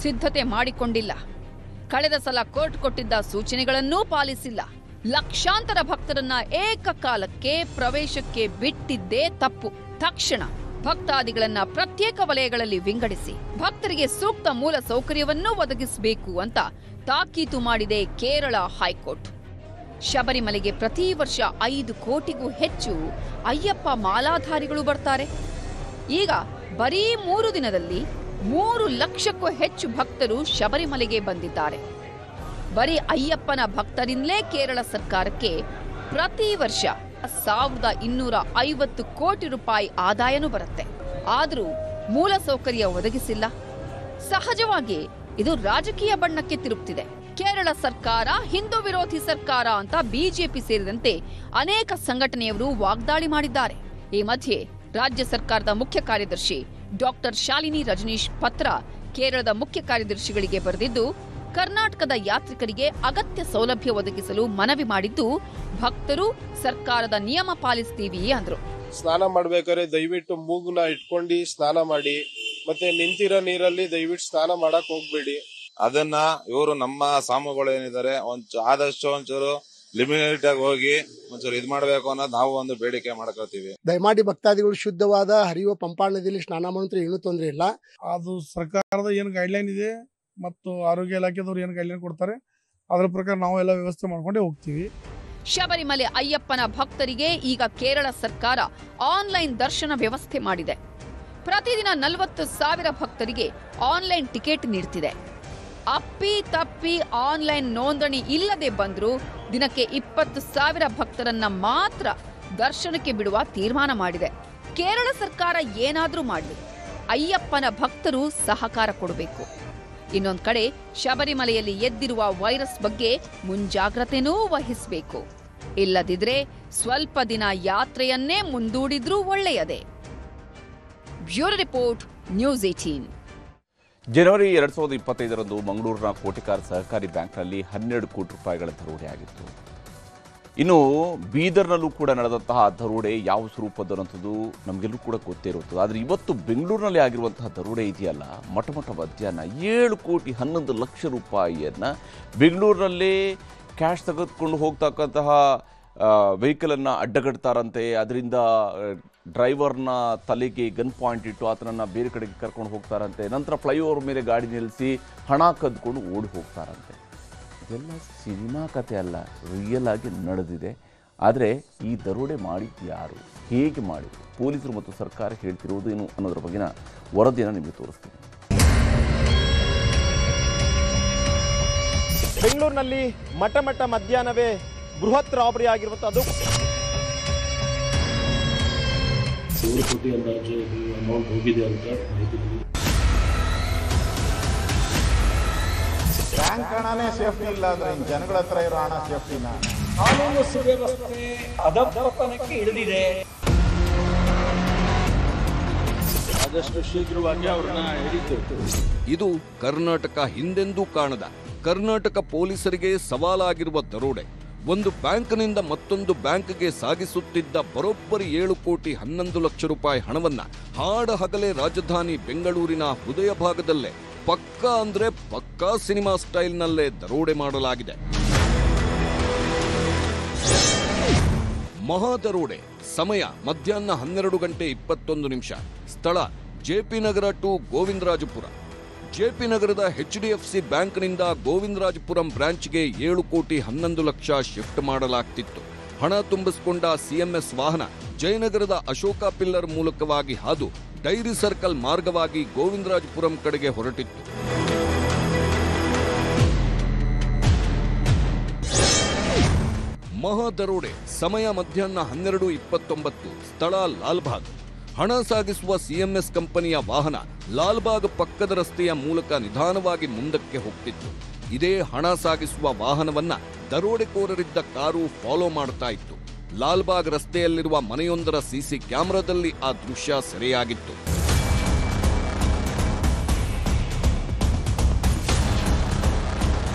ಸಿದ್ಧತೆ ಮಾಡಿಕೊಂಡಿಲ್ಲ. ಕಳೆದ ಸಲ ಕೋರ್ಟ್ ಕೊಟ್ಟಿದ್ದ ಸೂಚನೆಗಳನ್ನೂ ಪಾಲಿಸಿಲ್ಲ. ಲಕ್ಷಾಂತರ ಭಕ್ತರನ್ನ ಏಕಕಾಲಕ್ಕೆ ಪ್ರವೇಶಕ್ಕೆ ಬಿಟ್ಟಿದ್ದೇ ತಪ್ಪು. ತಕ್ಷಣ ಭಕ್ತಾದಿಗಳನ್ನ ಪ್ರತ್ಯೇಕ ವಲಯಗಳಲ್ಲಿ ವಿಂಗಡಿಸಿ ಭಕ್ತರಿಗೆ ಸೂಕ್ತ ಮೂಲ ಸೌಕರ್ಯವನ್ನೂ ಒದಗಿಸಬೇಕು ಅಂತ ತಾಕೀತು ಮಾಡಿದೆ ಕೇರಳ ಹೈಕೋರ್ಟ್. ಶಬರಿಮಲೆಗೆ ಪ್ರತಿ ವರ್ಷ 5 ಕೋಟಿಗೂ ಹೆಚ್ಚು ಅಯ್ಯಪ್ಪ ಮಾಲಾಧಾರಿಗಳು ಬರ್ತಾರೆ. ಈಗ ಬರೀ 3 ದಿನದಲ್ಲಿ 3 ಲಕ್ಷಕ್ಕೂ ಹೆಚ್ಚು ಭಕ್ತರು ಶಬರಿಮಲೆಗೆ ಬಂದಿದ್ದಾರೆ. ಬರೀ ಅಯ್ಯಪ್ಪನ ಭಕ್ತರಿಂದಲೇ ಕೇರಳ ಸರ್ಕಾರಕ್ಕೆ ಪ್ರತಿ ವರ್ಷ 1250 ಕೋಟಿ ರೂಪಾಯಿ ಆದಾಯನೂ ಬರುತ್ತೆ. ಆದರೂ ಮೂಲ ಸೌಕರ್ಯ ಒದಗಿಸಿಲ್ಲ. ಸಹಜವಾಗಿ ಇದು ರಾಜಕೀಯ ಬಣ್ಣಕ್ಕೆ ತಿರುಗುತ್ತಿದೆ. ಕೇರಳ ಸರ್ಕಾರ ಹಿಂದೂ ವಿರೋಧಿ ಸರ್ಕಾರ ಅಂತ ಬಿಜೆಪಿ ಸೇರಿದಂತೆ ಅನೇಕ ಸಂಘಟನೆಯವರು ವಾಗ್ದಾಳಿ ಮಾಡಿದ್ದಾರೆ. ಈ ಮಧ್ಯೆ ರಾಜ್ಯ ಸರ್ಕಾರದ ಮುಖ್ಯ ಕಾರ್ಯದರ್ಶಿ ಡಾಕ್ಟರ್ ಶಾಲಿನಿ ರಜನೀಶ್ ಪತ್ರ ಕೇರಳದ ಮುಖ್ಯ ಕಾರ್ಯದರ್ಶಿಗಳಿಗೆ ಬರೆದಿದ್ದು, ಕರ್ನಾಟಕದ ಯಾತ್ರಿಕರಿಗೆ ಅಗತ್ಯ ಸೌಲಭ್ಯ ಒದಗಿಸಲು ಮನವಿ ಮಾಡಿದ್ದು, ಭಕ್ತರು ಸರ್ಕಾರದ ನಿಯಮ ಪಾಲಿಸ್ತೀವಿ ಅಂದ್ರು. ಸ್ನಾನ ಮಾಡ್ಬೇಕಾದ್ರೆ ದಯವಿಟ್ಟು ಮೂಗನ್ನ ಇಟ್ಕೊಂಡು ಸ್ನಾನ ಮಾಡಿ, ಮತ್ತೆ ನಿಂತಿರೋ ನೀರಲ್ಲಿ ದಯವಿಟ್ಟು ಸ್ನಾನ ಮಾಡಕ್ ಹೋಗ್ಬೇಡಿ. ಅದನ್ನ ಇವರು ನಮ್ಮ ಸ್ವಾಮಿಗಳು ಏನಿದ್ದಾರೆ ಆದಷ್ಟು ಒಂಚೂರು ಲಿಮಿಟ್ ಆಗಿ ಹೋಗಿ ಒಂಚೂರು ಇದ್ ಮಾಡ್ಬೇಕು ಅನ್ನೋದು ನಾವು ಒಂದು ಬೇಡಿಕೆ ಮಾಡ್ಕೊತೀವಿ. ದಯಮಾಡಿ ಭಕ್ತಾದಿಗಳು ಶುದ್ಧವಾದ ಹರಿಯುವ ಪಂಪಾ ನದಿಯಲ್ಲಿ ಸ್ನಾನ ಮಾಡಿದ್ರೆ ಏನೂ ತೊಂದರೆ ಇಲ್ಲ. ಅದು ಸರ್ಕಾರದ ಏನು ಗೈಡ್ಲೈನ್ ಇದೆ ಮತ್ತು ಆರೋಗ್ಯ ಇಲಾಖೆದವ್ರು ಏನು ಗೈಡ್ಲೈನ್ ಕೊಡ್ತಾರೆ ಅದರ ಪ್ರಕಾರ ನಾವು ಎಲ್ಲ ವ್ಯವಸ್ಥೆ ಮಾಡ್ಕೊಂಡೇ ಹೋಗ್ತೀವಿ. ಶಬರಿಮಲೆ ಅಯ್ಯಪ್ಪನ ಭಕ್ತರಿಗೆ ಈಗ ಕೇರಳ ಸರ್ಕಾರ ಆನ್ಲೈನ್ ದರ್ಶನ ವ್ಯವಸ್ಥೆ ಮಾಡಿದೆ. ಪ್ರತಿದಿನ 40,000 ಭಕ್ತರಿಗೆ ಆನ್ಲೈನ್ ಟಿಕೆಟ್ ನೀಡುತ್ತಿದೆ. ಅಪ್ಪಿ ತಪ್ಪಿ ಆನ್ಲೈನ್ ನೋಂದಣಿ ಇಲ್ಲದೆ ಬಂದರೂ ದಿನಕ್ಕೆ 20,000 ಭಕ್ತರನ್ನ ಮಾತ್ರ ದರ್ಶನಕ್ಕೆ ಬಿಡುವ ತೀರ್ಮಾನ ಮಾಡಿದೆ. ಕೇರಳ ಸರ್ಕಾರ ಏನಾದ್ರೂ ಮಾಡಲಿ, ಅಯ್ಯಪ್ಪನ ಭಕ್ತರು ಸಹಕಾರ ಕೊಡಬೇಕು. ಇನ್ನೊಂದ್ ಕಡೆ ಶಬರಿಮಲೆಯಲ್ಲಿ ಎದ್ದಿರುವ ವೈರಸ್ ಬಗ್ಗೆ ಮುಂಜಾಗ್ರತೆನೂ ವಹಿಸಬೇಕು. ಇಲ್ಲದಿದ್ರೆ ಸ್ವಲ್ಪ ದಿನ ಯಾತ್ರೆಯನ್ನೇ ಮುಂದೂಡಿದ್ರೂ ಒಳ್ಳೆಯದೇ. Bureau report, news 18. ಜನವರಿ 2025ರಂದು ಮಂಗಳೂರಿನ ಕೋಟಿಕಾರ ಸಹಕಾರಿ ಬ್ಯಾಂಕ್ನಲ್ಲಿ 12 ಕೋಟಿ ರೂಪಾಯಿಗಳ ದರೋಡೆಯಾಗಿತ್ತು. ಇನ್ನು ಬೀದರ್ನಲ್ಲೂ ಕೂಡ ನಡೆದಂತಹ ದರೋಡೆ ಯಾವ ಸ್ವರೂಪದನ್ನಂಥದ್ದು ನಮಗೆಲ್ಲರೂ ಕೂಡ ಗೊತ್ತೇ ಇರುತ್ತದೆ. ಆದರೆ ಇವತ್ತು ಬೆಂಗಳೂರಿನಲ್ಲಿ ಆಗಿರುವಂತಹ ದರೋಡೆ ಇದೆಯಲ್ಲ, ಮಠ ಮಧ್ಯಾಹ್ನ 7 ಕೋಟಿ 11 ಲಕ್ಷ ರೂಪಾಯಿಯನ್ನು ಬೆಂಗಳೂರಿನಲ್ಲೇ ಕ್ಯಾಶ್ ತೆಗೆದುಕೊಂಡು ಹೋಗ್ತಕ್ಕಂತಹ ವೆಹಿಕಲನ್ನು ಅಡ್ಡಗಡ್ತಾರಂತೆ. ಅದರಿಂದ ಡ್ರೈವರ್ನ ತಲೆಗೆ ಗನ್ ಪಾಯಿಂಟ್ ಇಟ್ಟು ಆತನನ್ನು ಬೇರೆ ಕಡೆಗೆ ಕರ್ಕೊಂಡು ಹೋಗ್ತಾರಂತೆ. ನಂತರ ಫ್ಲೈಓವರ್ ಮೇಲೆ ಗಾಡಿ ನಿಲ್ಲಿಸಿ ಹಣ ಕದ್ಕೊಂಡು ಓಡಿ ಹೋಗ್ತಾರಂತೆ. ಇದೆಲ್ಲ ಸಿನಿಮಾ ಕಥೆ ಅಲ್ಲ, ರಿಯಲ್ ಆಗಿ ನಡೆದಿದೆ. ಆದರೆ ಈ ದರೋಡೆ ಮಾಡಿದ್ದು ಯಾರು, ಹೇಗೆ ಮಾಡಿದ್ರು, ಪೊಲೀಸರು ಮತ್ತು ಸರ್ಕಾರ ಹೇಳ್ತಿರುವುದು ಏನು ಅನ್ನೋದ್ರ ಬಗ್ಗೆನ ವರದಿಯನ್ನು ನಿಮಗೆ ತೋರಿಸ್ತೀನಿ. ಬೆಂಗಳೂರಿನಲ್ಲಿ ಮಠ ಮಧ್ಯಾಹ್ನವೇ ಬೃಹತ್ ರಾಬರಿ ಆಗಿರುವಂಥದ್ದು. 7 ಕೋಟಿ ಅಂದಾಜು ಅಮೌಂಟ್ ಹೋಗಿದೆ ಅಂತ ಮಾಹಿತಿ ಬಂದಿದೆ. ಬ್ಯಾಂಕ್ ಹಣನೇ ಸೇಫ್ಟಿ ಇಲ್ಲ ಅಂದ್ರೆ ಜನಗಳ ಹತ್ರ ಇರೋ ಹಣ ಸೇಫ್ಟಿನ? ಕಾನೂನು ಸುವ್ಯವಸ್ಥೆ ಅಧಪತನಕ್ಕೆ ಇಳಿದಿದೆ. ಆದಷ್ಟು ಶೀಘ್ರವಾಗಿ ಅವ್ರನ್ನ ಹಿಡಿತೇವೆ. ಇದು ಕರ್ನಾಟಕ ಹಿಂದೆಂದೂ ಕಾಣದ ಕರ್ನಾಟಕ ಪೊಲೀಸರಿಗೆ ಸವಾಲಾಗಿರುವ ದರೋಡೆ. ಒಂದು ಬ್ಯಾಂಕ್ನಿಂದ ಮತ್ತೊಂದು ಬ್ಯಾಂಕ್ಗೆ ಸಾಗಿಸುತ್ತಿದ್ದ ಬರೋಬ್ಬರಿ 7 ಕೋಟಿ 11 ಲಕ್ಷ ರೂಪಾಯಿ ಹಣವನ್ನ ಹಾಡ ಹಗಲೇ ರಾಜಧಾನಿ ಬೆಂಗಳೂರಿನ ಹೃದಯ ಭಾಗದಲ್ಲೇ ಪಕ್ಕಾ ಅಂದ್ರೆ ಪಕ್ಕಾ ಸಿನಿಮಾ ಸ್ಟೈಲ್ನಲ್ಲೇ ದರೋಡೆ ಮಾಡಲಾಗಿದೆ. ಮಹಾದರೋಡೆ. ಸಮಯ ಮಧ್ಯಾಹ್ನ 12 ಗಂಟೆ 21 ನಿಮಿಷ. ಸ್ಥಳ ಜೆಪಿ ನಗರ ಟು ಗೋವಿಂದರಾಜಪುರ. ಜೆಪಿ ನಗರದ HDFC ಬ್ಯಾಂಕ್ನಿಂದ ಗೋವಿಂದರಾಜಪುರಂ ಬ್ರಾಂಚ್ಗೆ 7 ಕೋಟಿ 11 ಲಕ್ಷ ಶಿಫ್ಟ್ ಮಾಡಲಾಗ್ತಿತ್ತು. ಹಣ ತುಂಬಿಸಿಕೊಂಡ CMS ವಾಹನ ಜಯನಗರದ ಅಶೋಕ ಪಿಲ್ಲರ್ ಮೂಲಕವಾಗಿ ಹಾದು ಡೈರಿ ಸರ್ಕಲ್ ಮಾರ್ಗವಾಗಿ ಗೋವಿಂದರಾಜಪುರಂ ಕಡೆಗೆ ಹೊರಟಿತ್ತು. ಮಹಾದರೋಡೆ. ಸಮಯ ಮಧ್ಯಾಹ್ನ 12:29. ಸ್ಥಳ ಲಾಲ್ಬಾಗ್. ಹಣ ಸಾಗಿಸುವ CMS ಕಂಪನಿಯ ವಾಹನ ಲಾಲ್ಬಾಗ್ ಪಕ್ಕದ ರಸ್ತೆಯ ಮೂಲಕ ನಿಧಾನವಾಗಿ ಮುಂದಕ್ಕೆ ಹೋಗ್ತಿತ್ತು. ಇದೇ ಹಣ ಸಾಗಿಸುವ ವಾಹನವನ್ನ ದರೋಡೆಕೋರರಿದ್ದ ಕಾರು ಫಾಲೋ ಮಾಡ್ತಾ ಇತ್ತು. ಲಾಲ್ಬಾಗ್ ರಸ್ತೆಯಲ್ಲಿರುವ ಮನೆಯೊಂದರ CC ಕ್ಯಾಮೆರಾದಲ್ಲಿ ಆ ದೃಶ್ಯ ಸೆರೆಯಾಗಿತ್ತು.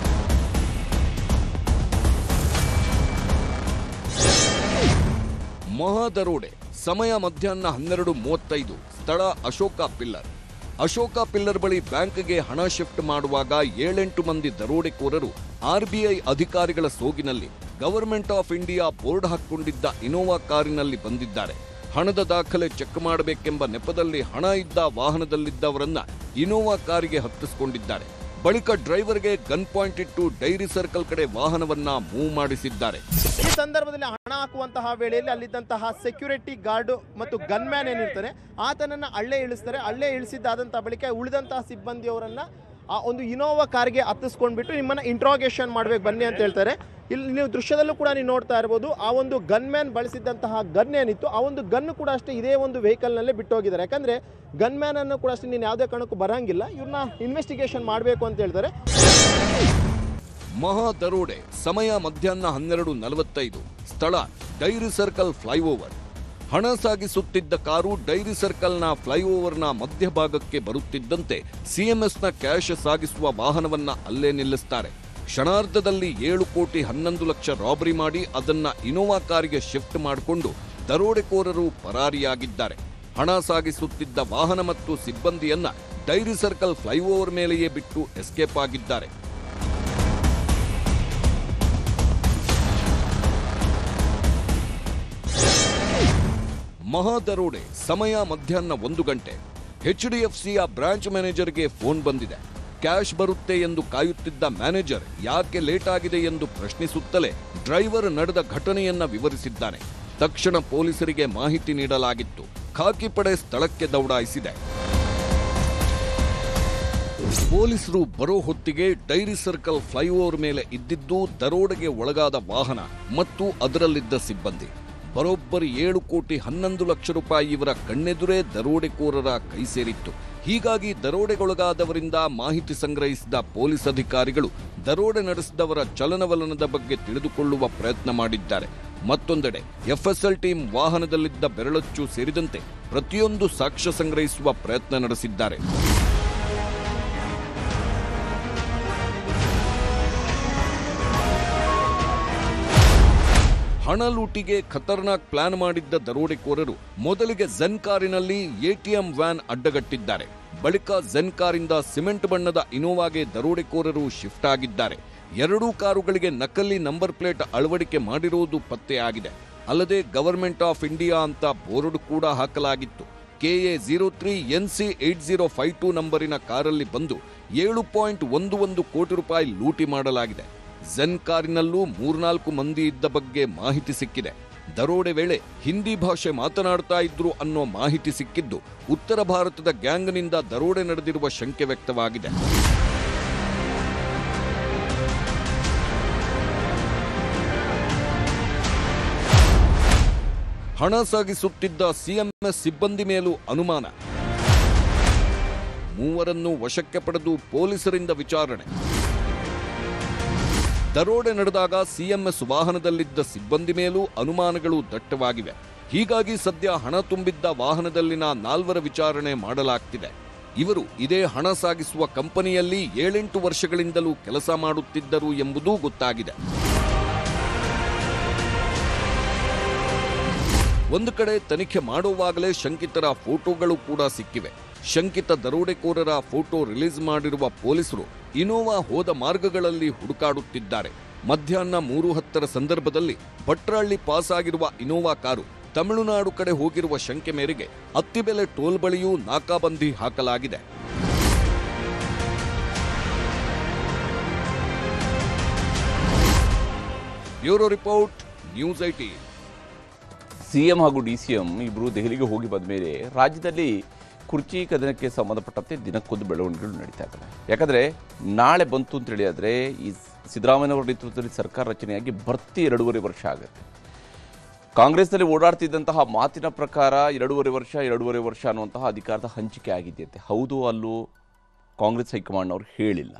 ಮಹಾದರೋಡೆ. ಸಮಯ ಮಧ್ಯಾಹ್ನ 12:35. ಸ್ಥಳ ಅಶೋಕ ಪಿಲ್ಲರ್. ಅಶೋಕ ಪಿಲ್ಲರ್ ಬಳಿ ಬ್ಯಾಂಕ್ಗೆ ಹಣ ಶಿಫ್ಟ್ ಮಾಡುವಾಗ 7-8 ಮಂದಿ ದರೋಡೆಕೋರರು RBI ಅಧಿಕಾರಿಗಳ ಸೋಗಿನಲ್ಲಿ ಗವರ್ಮೆಂಟ್ ಆಫ್ ಇಂಡಿಯಾ ಬೋರ್ಡ್ ಹಾಕೊಂಡಿದ್ದ ಇನೋವಾ ಕಾರಿನಲ್ಲಿ ಬಂದಿದ್ದಾರೆ. ಹಣದ ದಾಖಲೆ ಚೆಕ್ ಮಾಡಬೇಕೆಂಬ ನೆಪದಲ್ಲಿ ಹಣ ಇದ್ದ ವಾಹನದಲ್ಲಿದ್ದವರನ್ನ ಇನೋವಾ ಕಾರಿಗೆ ಹತ್ತಿಸಿಕೊಂಡಿದ್ದಾರೆ. ಬಳಿಕ ಡ್ರೈವರ್ಗೆ ಗನ್ ಪಾಯಿಂಟ್ ಇಟ್ಟು ಡೈರಿ ಸರ್ಕಲ್ ಕಡೆ ವಾಹನವನ್ನ ಮೂವ್ ಮಾಡಿಸಿದ್ದಾರೆ. ಈ ಸಂದರ್ಭದಲ್ಲಿ ಹಣ ಹಾಕುವಂತಹ ವೇಳೆಯಲ್ಲಿ ಅಲ್ಲಿದ್ದಂತಹ ಸೆಕ್ಯೂರಿಟಿ ಗಾರ್ಡ್ ಮತ್ತು ಗನ್ ಮ್ಯಾನ್ ಏನಿರ್ತಾರೆ ಆತನನ್ನ ಅಲ್ಲೇ ಇಳಿಸ್ತಾರೆ. ಅಲ್ಲೇ ಇಳಿಸಿದ್ದಾದಂತಹ ಬಳಿಕ ಉಳಿದಂತಹ ಸಿಬ್ಬಂದಿಯವರನ್ನ ಆ ಒಂದು ಇನೋವಾ ಕಾರ್ಗೆ ಹತ್ತಿಸ್ಕೊಂಡ್ಬಿಟ್ಟು ನಿಮ್ಮನ್ನ ಇಂಟ್ರಾಗೇಷನ್ ಮಾಡ್ಬೇಕು ಬನ್ನಿ ಅಂತ ಹೇಳ್ತಾರೆ. ಇಲ್ಲಿ ನೀವು ದೃಶ್ಯದಲ್ಲೂ ಕೂಡ ನೀವು ನೋಡ್ತಾ ಇರಬಹುದು, ಆ ಒಂದು ಗನ್ ಮ್ಯಾನ್ ಬಳಸಿದಂತಹ ಗನ್ ಏನಿತ್ತು ಆ ಒಂದು ಗನ್ ಕೂಡ ಅಷ್ಟೇ ಇದೇ ಒಂದು ವೆಹಿಕಲ್ ನಲ್ಲೇ ಬಿಟ್ಟು ಹೋಗಿದ್ದಾರೆ. ಯಾಕಂದ್ರೆ ಗನ್ ಮ್ಯಾನ್ ಅನ್ನು ಕೂಡ ಅಷ್ಟೇ ನೀನು ಯಾವುದೇ ಕಾರಣಕ್ಕೂ ಬರಂಗಿಲ್ಲ, ಇವ್ರನ್ನ ಇನ್ವೆಸ್ಟಿಗೇಷನ್ ಮಾಡಬೇಕು ಅಂತ ಹೇಳ್ತಾರೆ. ಮಹಾದರೋಡೆ. ಸಮಯ ಮಧ್ಯಾಹ್ನ 12:45. ಸ್ಥಳ ಡೈರಿ ಸರ್ಕಲ್ ಫ್ಲೈಓವರ್. ಹಣ ಸಾಗಿಸುತ್ತಿದ್ದ ಕಾರು ಡೈರಿ ಸರ್ಕಲ್ನ ಫ್ಲೈಓವರ್ನ ಮಧ್ಯಭಾಗಕ್ಕೆ ಬರುತ್ತಿದ್ದಂತೆ CMSನ ಕ್ಯಾಶ್ ಸಾಗಿಸುವ ವಾಹನವನ್ನ ಅಲ್ಲೇ ನಿಲ್ಲಿಸ್ತಾರೆ. ಕ್ಷಣಾರ್ಧದಲ್ಲಿ 7 ಕೋಟಿ 11 ಲಕ್ಷ ರಾಬರಿ ಮಾಡಿ ಅದನ್ನ ಇನೋವಾ ಕಾರಿಗೆ ಶಿಫ್ಟ್ ಮಾಡಿಕೊಂಡು ದರೋಡೆಕೋರರು ಪರಾರಿಯಾಗಿದ್ದಾರೆ. ಹಣ ಸಾಗಿಸುತ್ತಿದ್ದ ವಾಹನ ಮತ್ತು ಸಿಬ್ಬಂದಿಯನ್ನ ಡೈರಿ ಸರ್ಕಲ್ ಫ್ಲೈಓವರ್ ಮೇಲೆಯೇ ಬಿಟ್ಟು ಎಸ್ಕೇಪ್ ಆಗಿದ್ದಾರೆ. ಮಹಾದರೋಡೆ. ಸಮಯ ಮಧ್ಯಾಹ್ನ 1 ಗಂಟೆ. HDFCಯ ಬ್ರಾಂಚ್ ಮ್ಯಾನೇಜರ್ಗೆ ಫೋನ್ ಬಂದಿದೆ. ಕ್ಯಾಶ್ ಬರುತ್ತೆ ಎಂದು ಕಾಯುತ್ತಿದ್ದ ಮ್ಯಾನೇಜರ್ ಯಾಕೆ ಲೇಟ್ ಆಗಿದೆ ಎಂದು ಪ್ರಶ್ನಿಸುತ್ತಲೇ ಡ್ರೈವರ್ ನಡೆದ ಘಟನೆಯನ್ನ ವಿವರಿಸಿದ್ದಾನೆ. ತಕ್ಷಣ ಪೊಲೀಸರಿಗೆ ಮಾಹಿತಿ ನೀಡಲಾಗಿತ್ತು. ಖಾಕಿ ಪಡೆ ಸ್ಥಳಕ್ಕೆ ದೌಡಾಯಿಸಿದೆ. ಪೊಲೀಸರು ಬರೋ ಹೊತ್ತಿಗೆ ಡೈರಿ ಸರ್ಕಲ್ ಫ್ಲೈಓವರ್ ಮೇಲೆ ಇದ್ದಿದ್ದು ದರೋಡೆಗೆ ಒಳಗಾದ ವಾಹನ ಮತ್ತು ಅದರಲ್ಲಿದ್ದ ಸಿಬ್ಬಂದಿ. ಬರೋಬ್ಬರಿ 7 ಕೋಟಿ 11 ಲಕ್ಷ ರೂಪಾಯಿ ಇವರ ಕಣ್ಣೆದುರೇ ದರೋಡೆಕೋರರ ಕೈ ಸೇರಿತ್ತು. ಹೀಗಾಗಿ ದರೋಡೆಗೊಳಗಾದವರಿಂದ ಮಾಹಿತಿ ಸಂಗ್ರಹಿಸಿದ ಪೊಲೀಸ್ ಅಧಿಕಾರಿಗಳು ದರೋಡೆ ನಡೆಸಿದವರ ಚಲನವಲನದ ಬಗ್ಗೆ ತಿಳಿದುಕೊಳ್ಳುವ ಪ್ರಯತ್ನ ಮಾಡಿದ್ದಾರೆ. ಮತ್ತೊಂದೆಡೆ ಎಫ್ಎಸ್ಎಲ್ ಟೀಮ್ ವಾಹನದಲ್ಲಿದ್ದ ಬೆರಳಚ್ಚು ಸೇರಿದಂತೆ ಪ್ರತಿಯೊಂದು ಸಾಕ್ಷ್ಯ ಸಂಗ್ರಹಿಸುವ ಪ್ರಯತ್ನ ನಡೆಸಿದ್ದಾರೆ. ಹಣ ಲೂಟಿಗೆ ಖತರ್ನಾಕ್ ಪ್ಲಾನ್ ಮಾಡಿದ್ದ ದರೋಡೆಕೋರರು ಮೊದಲಿಗೆ ಝೆನ್ ಕಾರಿನಲ್ಲಿ ಎಟಿಎಂ ವ್ಯಾನ್ ಅಡ್ಡಗಟ್ಟಿದ್ದಾರೆ. ಬಳಿಕ ಝೆನ್ ಕಾರಿಂದ ಸಿಮೆಂಟ್ ಬಣ್ಣದ ಇನೋವಾಗೆ ದರೋಡೆಕೋರರು ಶಿಫ್ಟ್ ಆಗಿದ್ದಾರೆ. 2 ಕಾರುಗಳಿಗೆ ನಕಲಿ ನಂಬರ್ ಪ್ಲೇಟ್ ಅಳವಡಿಕೆ ಮಾಡಿರುವುದು ಪತ್ತೆಯಾಗಿದೆ. ಅಲ್ಲದೆ ಗವರ್ಮೆಂಟ್ ಆಫ್ ಇಂಡಿಯಾ ಅಂತ ಬೋರ್ಡ್ ಕೂಡ ಹಾಕಲಾಗಿತ್ತು. KA03NC8052 ನಂಬರಿನ ಕಾರಲ್ಲಿ ಬಂದು 7.11 ಕೋಟಿ ರೂಪಾಯಿ ಲೂಟಿ ಮಾಡಲಾಗಿದೆ. ಝೆನ್ ಕಾರಿನಲ್ಲೂ 3-4 ಮಂದಿ ಇದ್ದ ಬಗ್ಗೆ ಮಾಹಿತಿ ಸಿಕ್ಕಿದೆ. ದರೋಡೆ ವೇಳೆ ಹಿಂದಿ ಭಾಷೆ ಮಾತನಾಡ್ತಾ ಇದ್ರು ಅನ್ನೋ ಮಾಹಿತಿ ಸಿಕ್ಕಿದ್ದು ಉತ್ತರ ಭಾರತದ ಗ್ಯಾಂಗ್ನಿಂದ ದರೋಡೆ ನಡೆದಿರುವ ಶಂಕೆ ವ್ಯಕ್ತವಾಗಿದೆ. ಹಣ ಸಾಗಿಸುತ್ತಿದ್ದ ಸಿಎಂಎಸ್ ಸಿಬ್ಬಂದಿ ಮೇಲೂ ಅನುಮಾನ. 3 ವಶಕ್ಕೆ ಪಡೆದು ಪೊಲೀಸರಿಂದ ವಿಚಾರಣೆ. ದರೋಡೆ ನಡೆದಾಗ ಸಿಎಂಎಸ್ ವಾಹನದಲ್ಲಿದ್ದ ಸಿಬ್ಬಂದಿ ಮೇಲೂ ಅನುಮಾನಗಳು ದಟ್ಟವಾಗಿವೆ. ಹೀಗಾಗಿ ಸದ್ಯ ಹಣ ತುಂಬಿದ್ದ ವಾಹನದಲ್ಲಿನ 4 ವಿಚಾರಣೆ ಮಾಡಲಾಗ್ತಿದೆ. ಇವರು ಇದೇ ಹಣ ಸಾಗಿಸುವ ಕಂಪನಿಯಲ್ಲಿ 7-8 ವರ್ಷಗಳಿಂದಲೂ ಕೆಲಸ ಮಾಡುತ್ತಿದ್ದರು ಎಂಬುದೂ ಗೊತ್ತಾಗಿದೆ. ಒಂದು ಕಡೆ ತನಿಖೆ ಮಾಡುವಾಗಲೇ ಶಂಕಿತರ ಫೋಟೋಗಳು ಕೂಡ ಸಿಕ್ಕಿವೆ. ಶಂಕಿತ ದರೋಡೆಕೋರರ ಫೋಟೋ ರಿಲೀಸ್ ಮಾಡಿರುವ ಪೊಲೀಸರು ಇನೋವಾ ಹೋದ ಮಾರ್ಗಗಳಲ್ಲಿ ಹುಡುಕಾಡುತ್ತಿದ್ದಾರೆ. ಮಧ್ಯಾಹ್ನ 3:10 ಸಂದರ್ಭದಲ್ಲಿ ಭಟ್ರಹಳ್ಳಿ ಪಾಸ್ ಆಗಿರುವ ಇನೋವಾ ಕಾರು ತಮಿಳುನಾಡು ಕಡೆ ಹೋಗಿರುವ ಶಂಕೆ ಮೇರೆಗೆ ಅತ್ತಿಬೆಲೆ ಟೋಲ್ ಬಳಿಯೂ ನಾಕಾಬಂದಿ ಹಾಕಲಾಗಿದೆ. Bureau report, news 18. ಸಿಎಂ ಹಾಗೂ ಡಿಸಿಎಂ ಇಬ್ಬರು ದೆಹಲಿಗೆ ಹೋಗಿ ಬಂದ ಮೇಲೆ ರಾಜ್ಯದಲ್ಲಿ ಕುರ್ಚಿ ಕದನಕ್ಕೆ ಸಂಬಂಧಪಟ್ಟಂತೆ ದಿನಕ್ಕೊಂದು ಬೆಳವಣಿಗೆಗಳು ನಡೀತಾ ಇದ್ದಾವೆ. ಯಾಕಂದರೆ ನಾಳೆ ಬಂತು ಅಂತೇಳಿ ಆದರೆ ಈ ಸಿದ್ದರಾಮಯ್ಯನವರ ನೇತೃತ್ವದಲ್ಲಿ ಸರ್ಕಾರ ರಚನೆಯಾಗಿ ಬರ್ತಿ 2.5 ವರ್ಷ ಆಗುತ್ತೆ. ಕಾಂಗ್ರೆಸ್ನಲ್ಲಿ ಓಡಾಡ್ತಿದ್ದಂತಹ ಮಾತಿನ ಪ್ರಕಾರ 2.5 ವರ್ಷ ಅನ್ನುವಂತಹ ಅಧಿಕಾರದ ಹಂಚಿಕೆ ಆಗಿದೆಯಂತೆ. ಹೌದು ಅಲ್ಲೂ ಕಾಂಗ್ರೆಸ್ ಹೈಕಮಾಂಡ್ನವರು ಹೇಳಿಲ್ಲ.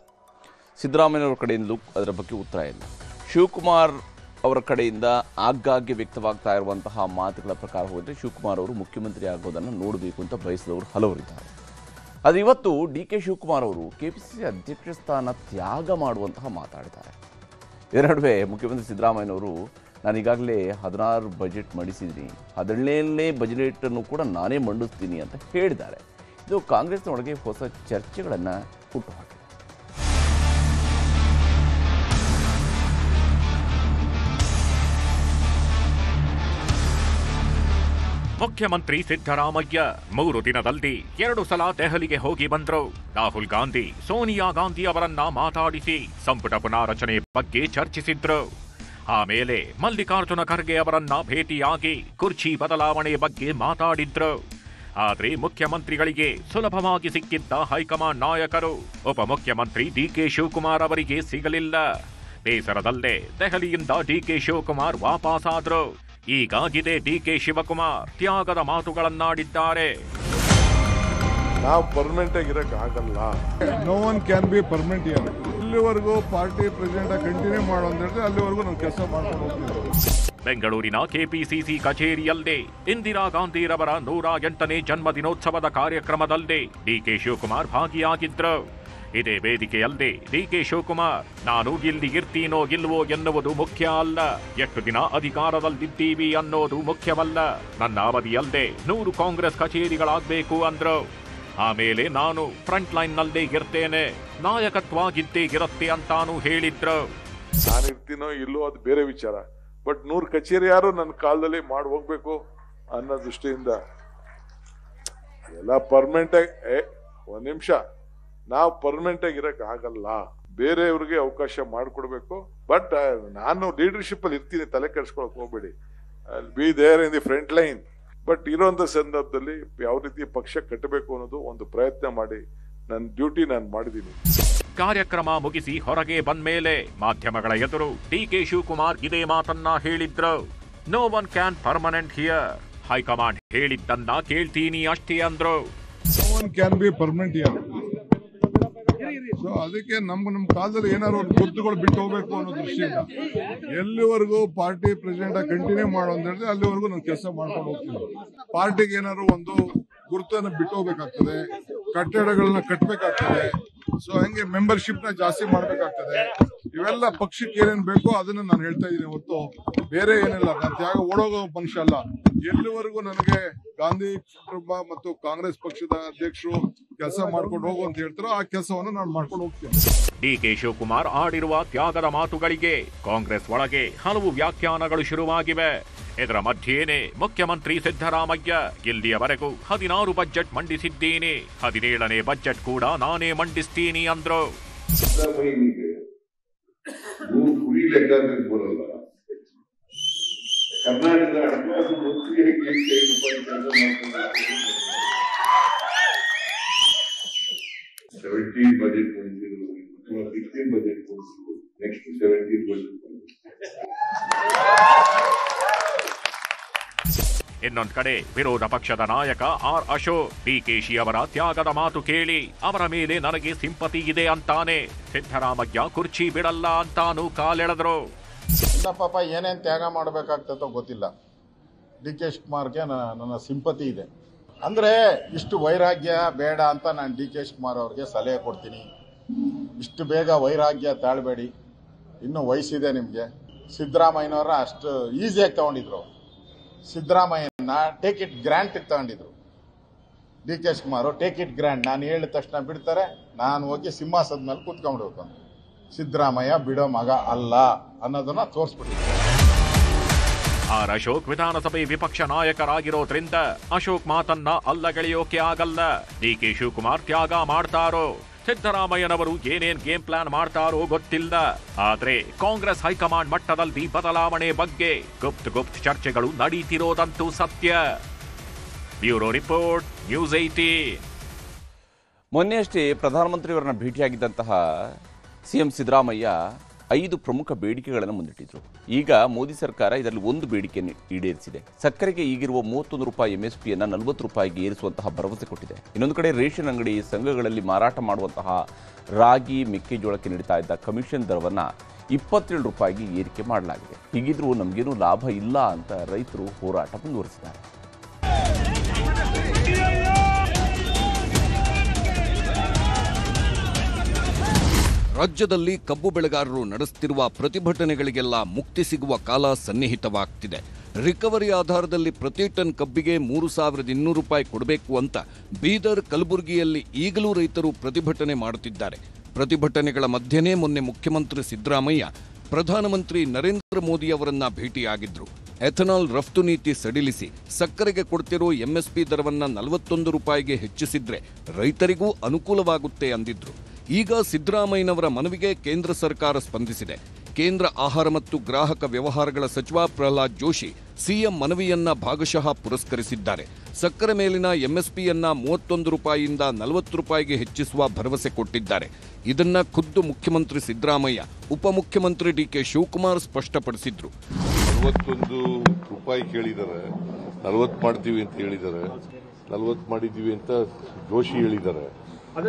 ಸಿದ್ದರಾಮಯ್ಯನವರ ಕಡೆಯಿಂದಲೂ ಅದರ ಬಗ್ಗೆ ಉತ್ತರ ಇಲ್ಲ. ಶಿವಕುಮಾರ್ ಅವರ ಕಡೆಯಿಂದ ಆಗಾಗ್ಗೆ ವ್ಯಕ್ತವಾಗ್ತಾ ಇರುವಂತಹ ಮಾತುಗಳ ಪ್ರಕಾರ ಹೋದರೆ ಶಿವಕುಮಾರ್ ಅವರು ಮುಖ್ಯಮಂತ್ರಿ ಆಗೋದನ್ನು ನೋಡಬೇಕು ಅಂತ ಬಯಸಿದವರು ಹಲವರಿದ್ದಾರೆ. ಅದು ಇವತ್ತು DK ಶಿವಕುಮಾರ್ ಅವರು KPCC ಅಧ್ಯಕ್ಷ ಸ್ಥಾನ ತ್ಯಾಗ ಮಾಡುವಂತಹ ಮಾತಾಡಿದ್ದಾರೆ. ಇದರ ನಡುವೆ ಮುಖ್ಯಮಂತ್ರಿ ಸಿದ್ದರಾಮಯ್ಯನವರು ನಾನು ಈಗಾಗಲೇ 16 ಬಜೆಟ್ ಮಂಡಿಸಿದ್ದೀನಿ, 17ನೇ ಬಜೆಟನ್ನು ಕೂಡ ನಾನೇ ಮಂಡಿಸ್ತೀನಿ ಅಂತ ಹೇಳಿದ್ದಾರೆ. ಇದು ಕಾಂಗ್ರೆಸ್ನೊಳಗೆ ಹೊಸ ಚರ್ಚೆಗಳನ್ನು ಹುಟ್ಟುಹಾಕಿದೆ. ಮುಖ್ಯಮಂತ್ರಿ ಸಿದ್ದರಾಮಯ್ಯ 3 ದಿನದಲ್ಲಿ 2 ಸಲ ದೆಹಲಿಗೆ ಹೋಗಿ ಬಂದ್ರು. ರಾಹುಲ್ ಗಾಂಧಿ, ಸೋನಿಯಾ ಗಾಂಧಿ ಅವರನ್ನ ಮಾತಾಡಿಸಿ ಸಂಪುಟ ಪುನಾರಚನೆ ಬಗ್ಗೆ ಚರ್ಚಿಸಿದ್ರು. ಆಮೇಲೆ ಮಲ್ಲಿಕಾರ್ಜುನ ಖರ್ಗೆ ಅವರನ್ನ ಭೇಟಿಯಾಗಿ ಕುರ್ಚಿ ಬದಲಾವಣೆ ಬಗ್ಗೆ ಮಾತಾಡಿದ್ರು. ಆದ್ರೆ ಮುಖ್ಯಮಂತ್ರಿಗಳಿಗೆ ಸುಲಭವಾಗಿ ಸಿಕ್ಕಿದ್ದ ಹೈಕಮಾಂಡ್ ನಾಯಕರು ಉಪಮುಖ್ಯಮಂತ್ರಿ DK ಶಿವಕುಮಾರ್ ಅವರಿಗೆ ಸಿಗಲಿಲ್ಲ. ಬೇಸರದಲ್ಲೇ ದೆಹಲಿಯಿಂದ DK ಶಿವಕುಮಾರ್ ವಾಪಸಾದ್ರು. ಈಗಾಗಿದೆ DK ಶಿವಕುಮಾರ್ ತ್ಯಾಗದ ಮಾತುಗಳನ್ನಾಡಿದ್ದಾರೆ. ನಾವು ಪರ್ಮನೆಂಟ್ ಆಗಿರಕ್ ಆಗಲ್ಲ. No one can be permanent here. ಇಲ್ಲಿವರೆಗೂ ಪಾರ್ಟಿ ಪ್ರೆಸಿಡೆಂಟ್ ಕಂಟಿನ್ಯೂ ಮಾಡೋ ಅಂತ ಹೇಳಿದ್ರೆ ಅಲ್ಲಿವರೆಗೂ ನಾವು ಕೆಲಸ ಮಾಡ್ಕೊಂಡು ಹೋಗ್ತೀವಿ. ಬೆಂಗಳೂರಿನ KPCC ಕಚೇರಿಯಲ್ಲೇ ಇಂದಿರಾ ಗಾಂಧಿರವರ 108ನೇ ಜನ್ಮದಿನೋತ್ಸವದ ಕಾರ್ಯಕ್ರಮದಲ್ಲಿ DK ಶಿವಕುಮಾರ್ ಭಾಗಿಯಾಗಿದ್ರು. ಇದೇ ವೇದಿಕೆಯಲ್ಲೇ DK ಶಿವಕುಮಾರ್, ನಾನು ಇಲ್ಲಿ ಇರ್ತೀನೋ ಇಲ್ವೋ ಎನ್ನುವುದು ಮುಖ್ಯ ಅಲ್ಲ, ಎಷ್ಟು ದಿನ ಅಧಿಕಾರದಲ್ಲಿದ್ದೀವಿ ಅನ್ನೋದು ಮುಖ್ಯವಲ್ಲ, ನನ್ನ ಅವಧಿಯಲ್ಲೇ 100 ಕಾಂಗ್ರೆಸ್ ಕಚೇರಿಗಳಾಗಬೇಕು ಅಂದ್ರು. ಆಮೇಲೆ ನಾನು ಫ್ರಂಟ್ ಲೈನ್ ನಲ್ಲೇ ಇರ್ತೇನೆ, ನಾಯಕತ್ವ ಗಿದ್ದೇ ಇರುತ್ತೆ ಅಂತಾನು ಹೇಳಿದ್ರು. ನಾನು ಇರ್ತೀನೋ ಇಲ್ಲೋ ಅದು ಬೇರೆ ವಿಚಾರ, ಬಟ್ 100 ಕಚೇರಿ ಯಾರು ನನ್ನ ಕಾಲದಲ್ಲಿ ಮಾಡಿ ಹೋಗ್ಬೇಕು ಅನ್ನೋ ದೃಷ್ಟಿಯಿಂದ ಎಲ್ಲ ಪರ್ಮನೆಂಟ್ ಆಗಿ ಒಂದ್ ನಿಮಿಷ ನಾವು ಪರ್ಮನೆಂಟ್ ಆಗಿ ಇರಕ್ ಆಗಲ್ಲ, ಬೇರೆಯವ್ರಿಗೆ ಅವಕಾಶ ಮಾಡಿಕೊಡ್ಬೇಕು. ಬಟ್ ನಾನು ಲೀಡರ್ಶಿಪ್ ಅಲ್ಲಿ ಇರ್ತೀನಿ, ತಲೆ ಕೆಡಿಸ್ಕೊಳಕ್ ಹೋಗ್ಬೇಡಿ, be there in the front line. But ಇರೋಂಥ ಸಂದರ್ಭದಲ್ಲಿ ಯಾವ ರೀತಿ ಪಕ್ಷ ಕಟ್ಟಬೇಕು ಅನ್ನೋದು ಒಂದು ಪ್ರಯತ್ನ ಮಾಡಿ ನನ್ನ ಡ್ಯೂಟಿ ನಾನು ಮಾಡಿದ್ದೀನಿ. ಕಾರ್ಯಕ್ರಮ ಮುಗಿಸಿ ಹೊರಗೆ ಬಂದ ಮೇಲೆ ಮಾಧ್ಯಮಗಳ ಎದುರು DK ಶಿವಕುಮಾರ್ ಇದೇ ಮಾತನ್ನ ಹೇಳಿದ್ರು. No one can permanent here. High command ಹೇಳಿದ್ದನ್ನ ಕೇಳ್ತೀನಿ ಅಷ್ಟೇ ಅಂದ್ರು. No one can be permanent here. So ಅದಕ್ಕೆ ನಮ್ಮ ಕಾಲದಲ್ಲಿ ಏನಾದ್ರು ಒಂದು ಗುರುತುಗಳು ಬಿಟ್ಟು ಹೋಗ್ಬೇಕು ಅನ್ನೋ ದೃಷ್ಟಿಯಿಂದ ಎಲ್ಲಿವರೆಗೂ ಪಾರ್ಟಿ ಪ್ರೆಸಿಡೆಂಟ್ ಆಗಿ ಕಂಟಿನ್ಯೂ ಮಾಡೋ ಅಂತ ಹೇಳಿದ್ರೆ ಅಲ್ಲಿವರೆಗೂ ನಾನು ಕೆಲಸ ಮಾಡ್ಕೊಂಡು ಹೋಗ್ತೀನಿ. ಪಾರ್ಟಿಗೆ ಏನಾದ್ರು ಒಂದು ಗುರುತನ್ನು ಬಿಟ್ಟು ಹೋಗ್ಬೇಕಾಗ್ತದೆ, ಕಟ್ಟಡಗಳನ್ನ ಕಟ್ಟಬೇಕಾಗ್ತದೆ, ಸೊ ಹಂಗೆ ಮೆಂಬರ್ಶಿಪ್ ನ ಜಾಸ್ತಿ ಮಾಡ್ಬೇಕಾಗ್ತದೆ. ಇವೆಲ್ಲ ಪಕ್ಷಕ್ಕೆ ಏನೇನು ಬೇಕೋ ಅದನ್ನ ನಾನು ಹೇಳ್ತಾ ಇದ್ದೀನಿ ಹೊತ್ತು ಬೇರೆ ಏನಿಲ್ಲ. ನಾನು ತ್ಯಾಗ ಓಡೋಗೋ ಮನುಷ್ಯ ಅಲ್ಲ. ಎಲ್ಲಿವರೆಗೂ ನನಗೆ ಗಾಂಧಿ ಕುಟುಂಬ ಮತ್ತು ಕಾಂಗ್ರೆಸ್ ಪಕ್ಷದ ಅಧ್ಯಕ್ಷರು ಕೆಲಸ ಮಾಡ್ಕೊಂಡು ಹೋಗು ಅಂತ ಹೇಳ್ತಾರೋ ಆ ಕೆಲಸವನ್ನು ನಾನು ಮಾಡ್ಕೊಂಡು ಹೋಗ್ತೀನಿ. ಡಿಕೆ ಶಿವಕುಮಾರ್ ಆಡಿರುವ ತ್ಯಾಗದ ಮಾತುಗಳಿಗೆ ಕಾಂಗ್ರೆಸ್ ಒಳಗೆ ಹಲವು ವ್ಯಾಖ್ಯಾನಗಳು ಶುರುವಾಗಿವೆ. ಇದರ ಮಧ್ಯೇನೆ ಮುಖ್ಯಮಂತ್ರಿ ಸಿದ್ದರಾಮಯ್ಯ ಇಲ್ಲಿಯವರೆಗೂ 16 ಬಜೆಟ್ ಮಂಡಿಸಿದ್ದೀನಿ, 17ನೇ ಬಜೆಟ್ ಕೂಡ ನಾನೇ ಮಂಡಿಸ್ತೀನಿ ಅಂದ್ರು. ಕರ್ನಾಟಕದ ಹಣಕಾಸು ಮಂತ್ರಿಯಾಗಿ 17 ಬಜೆಟ್ ಮಂಡಿಸಿದ್ರು, 16 ಬಜೆಟ್ ಮಂಡಿಸಿದ್ರು, ನೆಕ್ಸ್ಟ್ 17 ಬಜೆಟ್. ಇನ್ನೊಂದು ಕಡೆ ವಿರೋಧ ಪಕ್ಷದ ನಾಯಕ ಆರ್ ಅಶೋಕ್ ಡಿಕೆಶಿ ಅವರ ತ್ಯಾಗದ ಮಾತು ಕೇಳಿ ಅವರ ಮೇಲೆ ನನಗೆ ಸಿಂಪತಿ ಇದೆ ಅಂತಾನೆ. ಸಿದ್ದರಾಮಯ್ಯ ಕುರ್ಚಿ ಬಿಡಲ್ಲ ಅಂತಾನು ಕಾಲೆಳೆದ್ರು. ಪಾಪ ಏನೇನು ತ್ಯಾಗ ಮಾಡಬೇಕಾಗ್ತದೋ ಗೊತ್ತಿಲ್ಲ. ಡಿ ಕೆ ಶಿವಕುಮಾರ್ಗೆ ನನ್ನ ಸಿಂಪತಿ ಇದೆ. ಅಂದರೆ ಇಷ್ಟು ವೈರಾಗ್ಯ ಬೇಡ ಅಂತ ನಾನು ಡಿ ಕೆ ಶಿವಕುಮಾರ್ ಅವ್ರಿಗೆ ಸಲಹೆ ಕೊಡ್ತೀನಿ. ಇಷ್ಟು ಬೇಗ ವೈರಾಗ್ಯ ತಾಳಬೇಡಿ, ಇನ್ನೂ ವಯಸ್ಸಿದೆ ನಿಮಗೆ. ಸಿದ್ದರಾಮಯ್ಯನವ್ರ ಅಷ್ಟು ಈಸಿಯಾಗಿ ತಗೊಂಡಿದ್ರು. ಸಿದ್ದರಾಮಯ್ಯನ ಟೇಕ್ ಇಟ್ ಗ್ರ್ಯಾಂಟ್ ತಗೊಂಡಿದ್ರು. D K Shivakumar take it grant, ನಾನು ಹೇಳಿದ ತಕ್ಷಣ ಬಿಡ್ತಾರೆ, ನಾನು ಹೋಗಿ ಸಿಂಹಾಸನದ ಮೇಲೆ ಕೂತ್ಕೊಂಡ್ಬಿಡ್ಬೇಕು. ಸಿದ್ದರಾಮಯ್ಯ ಬಿಡೋ ಮಗ ಅಲ್ಲ ಅನ್ನೋದನ್ನ ತೋರಿಸ್ಬಿಟ್ಟಿದ್ದಾರೆ. ಆರ್ ಅಶೋಕ್ ವಿಧಾನಸಭೆ ವಿಪಕ್ಷ ನಾಯಕರಾಗಿರೋದ್ರಿಂದ ಅಶೋಕ್ ಮಾತನ್ನ ಅಲ್ಲಗೆಳೆಯೋಕೆ ಆಗಲ್ಲ. ಡಿಕೆ ಶಿವಕುಮಾರ್ ತ್ಯಾಗ ಮಾಡ್ತಾರೋ, ಸಿದ್ದರಾಮಯ್ಯನವರು ಏನೇನ್ ಗೇಮ್ ಪ್ಲಾನ್ ಮಾಡ್ತಾರೋ ಗೊತ್ತಿಲ್ಲ. ಆದ್ರೆ ಕಾಂಗ್ರೆಸ್ ಹೈಕಮಾಂಡ್ ಮಟ್ಟದಲ್ಲಿ ಬದಲಾವಣೆ ಬಗ್ಗೆ ಗುಪ್ತ ಚರ್ಚೆಗಳು ನಡೀತಿರೋದಂತೂ ಸತ್ಯ. Bureau report, news 18. ಮೊನ್ನೆಯಷ್ಟೇ ಪ್ರಧಾನಮಂತ್ರಿಯವರನ್ನ ಭೇಟಿಯಾಗಿದ್ದಂತಹ ಸಿಎಂ ಸಿದ್ದರಾಮಯ್ಯ 5 ಪ್ರಮುಖ ಬೇಡಿಕೆಗಳನ್ನು ಮುಂದಿಟ್ಟಿದ್ರು. ಈಗ ಮೋದಿ ಸರ್ಕಾರ ಇದರಲ್ಲಿ ಒಂದು ಬೇಡಿಕೆಯನ್ನು ಈಡೇರಿಸಿದೆ. ಸಕ್ಕರೆಗೆ ಈಗಿರುವ 31 ರೂಪಾಯಿ MSPಯನ್ನು 40 ರೂಪಾಯಿಗೆ ಏರಿಸುವಂತಹ ಭರವಸೆ ಕೊಟ್ಟಿದೆ. ಇನ್ನೊಂದು ಕಡೆ ರೇಷನ್ ಅಂಗಡಿ ಸಂಘಗಳಲ್ಲಿ ಮಾರಾಟ ಮಾಡುವಂತಹ ರಾಗಿ, ಮೆಕ್ಕೆಜೋಳಕ್ಕೆ ನೀಡ್ತಾ ಇದ್ದ ಕಮಿಷನ್ ದರವನ್ನು 27 ರೂಪಾಯಿಗೆ ಏರಿಕೆ ಮಾಡಲಾಗಿದೆ. ಹೀಗಿದ್ರೂ ನಮಗೇನು ಲಾಭ ಇಲ್ಲ ಅಂತ ರೈತರು ಹೋರಾಟ ಮುಂದುವರಿಸಿದ್ದಾರೆ. ರಾಜ್ಯದಲ್ಲಿ ಕಬ್ಬು ಬೆಳೆಗಾರರು ನಡೆಸುತ್ತಿರುವ ಪ್ರತಿಭಟನೆಗಳಿಗೆಲ್ಲ ಮುಕ್ತಿ ಸಿಗುವ ಕಾಲ ಸನ್ನಿಹಿತವಾಗ್ತಿದೆ. ರಿಕವರಿ ಆಧಾರದಲ್ಲಿ ಪ್ರತಿ ಟನ್ ಕಬ್ಬಿಗೆ 3,200 ರೂಪಾಯಿ ಕೊಡಬೇಕು ಅಂತ ಬೀದರ್, ಕಲಬುರಗಿಯಲ್ಲಿ ಈಗಲೂ ರೈತರು ಪ್ರತಿಭಟನೆ ಮಾಡುತ್ತಿದ್ದಾರೆ. ಪ್ರತಿಭಟನೆಗಳ ಮಧ್ಯೆನೇ ಮೊನ್ನೆ ಮುಖ್ಯಮಂತ್ರಿ ಸಿದ್ದರಾಮಯ್ಯ ಪ್ರಧಾನಮಂತ್ರಿ ನರೇಂದ್ರ ಮೋದಿ ಅವರನ್ನ ಭೇಟಿಯಾಗಿದ್ರು. ಎಥನಾಲ್ ರಫ್ತು ನೀತಿ ಸಡಿಲಿಸಿ ಸಕ್ಕರೆಗೆ ಕೊಡ್ತಿರೋ MSP ದರವನ್ನ 41 ರೂಪಾಯಿಗೆ ಹೆಚ್ಚಿಸಿದ್ರೆ ರೈತರಿಗೂ ಅನುಕೂಲವಾಗುತ್ತೆ ಅಂದಿದ್ರು. ಈಗ ಸಿದ್ದರಾಮಯ್ಯನವರ ಮನವಿಗೆ ಕೇಂದ್ರ ಸರ್ಕಾರ ಸ್ಪಂದಿಸಿದೆ. ಕೇಂದ್ರ ಆಹಾರ ಮತ್ತು ಗ್ರಾಹಕ ವ್ಯವಹಾರಗಳ ಸಚಿವ ಪ್ರಹ್ಲಾದ್ ಜೋಶಿ ಸಿಎಂ ಮನವಿಯನ್ನ ಭಾಗಶಃ ಪುರಸ್ಕರಿಸಿದ್ದಾರೆ. ಸಕ್ಕರೆ ಮೇಲಿನ MSPಯನ್ನ 31 ರೂಪಾಯಿಯಿಂದ 40 ರೂಪಾಯಿಗೆ ಹೆಚ್ಚಿಸುವ ಭರವಸೆ ಕೊಟ್ಟಿದ್ದಾರೆ. ಇದನ್ನ ಖುದ್ದು ಮುಖ್ಯಮಂತ್ರಿ ಸಿದ್ದರಾಮಯ್ಯ ಉಪಮುಖ್ಯಮಂತ್ರಿ ಡಿಕೆ ಶಿವಕುಮಾರ್ ಸ್ಪಷ್ಟಪಡಿಸಿದ್ರು. 41 ರೂಪಾಯಿ ಕೇಳಿದ್ದಾರೆ, 40 ಮಾಡ್ತೀವಿ ಅಂತ ಹೇಳಿದ್ದಾರೆ, 40 ಮಾಡಿದ್ದೀವಿ ಅಂತ ಜೋಶಿ ಹೇಳಿದ್ದಾರೆ.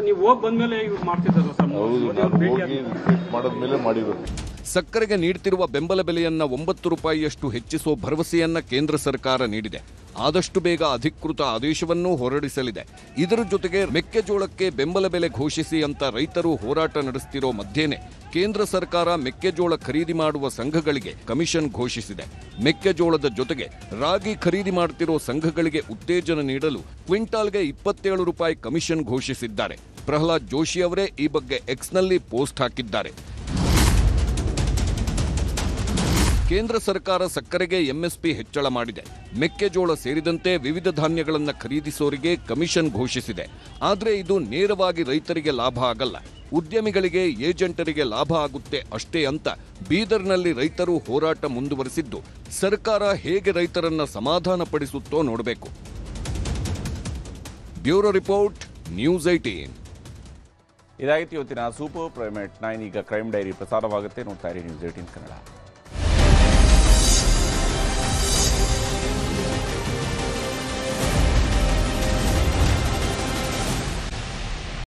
ನೀವು ಹೋಗಿ ಬಂದ್ಮೇಲೆ ಮಾಡ್ತಿದ್ದಲ್ಲ ಸರ್? ಹೌದು, ನಾನು ಹೋಗಿ ರಿಕ್ವೆಸ್ಟ್ ಮಾಡಿದ್ಮೇಲೆ ಮಾಡಿರೋದು. ಸಕ್ಕರೆಗೆ ನೀಡುತ್ತಿರುವ ಬೆಂಬಲ ಬೆಲೆಯನ್ನ 9 ರೂಪಾಯಿಯಷ್ಟು ಹೆಚ್ಚಿಸುವ ಭರವಸೆಯನ್ನ ಕೇಂದ್ರ ಸರ್ಕಾರ ನೀಡಿದೆ. ಆದಷ್ಟು ಬೇಗ ಅಧಿಕೃತ ಆದೇಶವನ್ನೂ ಹೊರಡಿಸಲಿದೆ. ಇದರ ಜೊತೆಗೆ ಮೆಕ್ಕೆಜೋಳಕ್ಕೆ ಬೆಂಬಲ ಬೆಲೆ ಘೋಷಿಸಿ ಅಂತ ರೈತರು ಹೋರಾಟ ನಡೆಸುತ್ತಿರೋ ಮಧ್ಯೆನೇ ಕೇಂದ್ರ ಸರ್ಕಾರ ಮೆಕ್ಕೆಜೋಳ ಖರೀದಿ ಮಾಡುವ ಸಂಘಗಳಿಗೆ ಕಮಿಷನ್ ಘೋಷಿಸಿದೆ. ಮೆಕ್ಕೆಜೋಳದ ಜೊತೆಗೆ ರಾಗಿ ಖರೀದಿ ಮಾಡುತ್ತಿರೋ ಸಂಘಗಳಿಗೆ ಉತ್ತೇಜನ ನೀಡಲು ಕ್ವಿಂಟಾಲ್ಗೆ 27 ರೂಪಾಯಿ ಕಮಿಷನ್ ಘೋಷಿಸಿದ್ದಾರೆ. ಪ್ರಹ್ಲಾದ್ ಜೋಶಿ ಅವರೇ ಈ ಬಗ್ಗೆ ಎಕ್ಸ್ನಲ್ಲಿ ಪೋಸ್ಟ್ ಹಾಕಿದ್ದಾರೆ. ಕೇಂದ್ರ ಸರ್ಕಾರ ಸಕ್ಕರೆಗೆ MSP ಹೆಚ್ಚಳ ಮಾಡಿದೆ. ಮೆಕ್ಕೆಜೋಳ ಸೇರಿದಂತೆ ವಿವಿಧ ಧಾನ್ಯಗಳನ್ನು ಖರೀದಿಸೋರಿಗೆ ಕಮಿಷನ್ ಘೋಷಿಸಿದೆ. ಆದರೆ ಇದು ನೇರವಾಗಿ ರೈತರಿಗೆ ಲಾಭ ಆಗಲ್ಲ, ಉದ್ಯಮಿಗಳಿಗೆ, ಏಜೆಂಟರಿಗೆ ಲಾಭ ಆಗುತ್ತೆ ಅಷ್ಟೇ ಅಂತ ಬೀದರ್ನಲ್ಲಿ ರೈತರು ಹೋರಾಟ ಮುಂದುವರೆಸಿದ್ದು, ಸರ್ಕಾರ ಹೇಗೆ ರೈತರನ್ನ ಸಮಾಧಾನಪಡಿಸುತ್ತೋ ನೋಡಬೇಕು. Bureau report, news 18. ಇದಾಗಿತ್ತು ಇವತ್ತಿನ ಸೂಪರ್ ಪ್ರೈಮ್ 9. ಈಗ ಕ್ರೈಮ್ ಡೈರಿ ಪ್ರಸಾರವಾಗುತ್ತೆ. ನೋಡ್ತಾ ಇರಿ ನ್ಯೂಸ್ 18 ಕನ್ನಡ.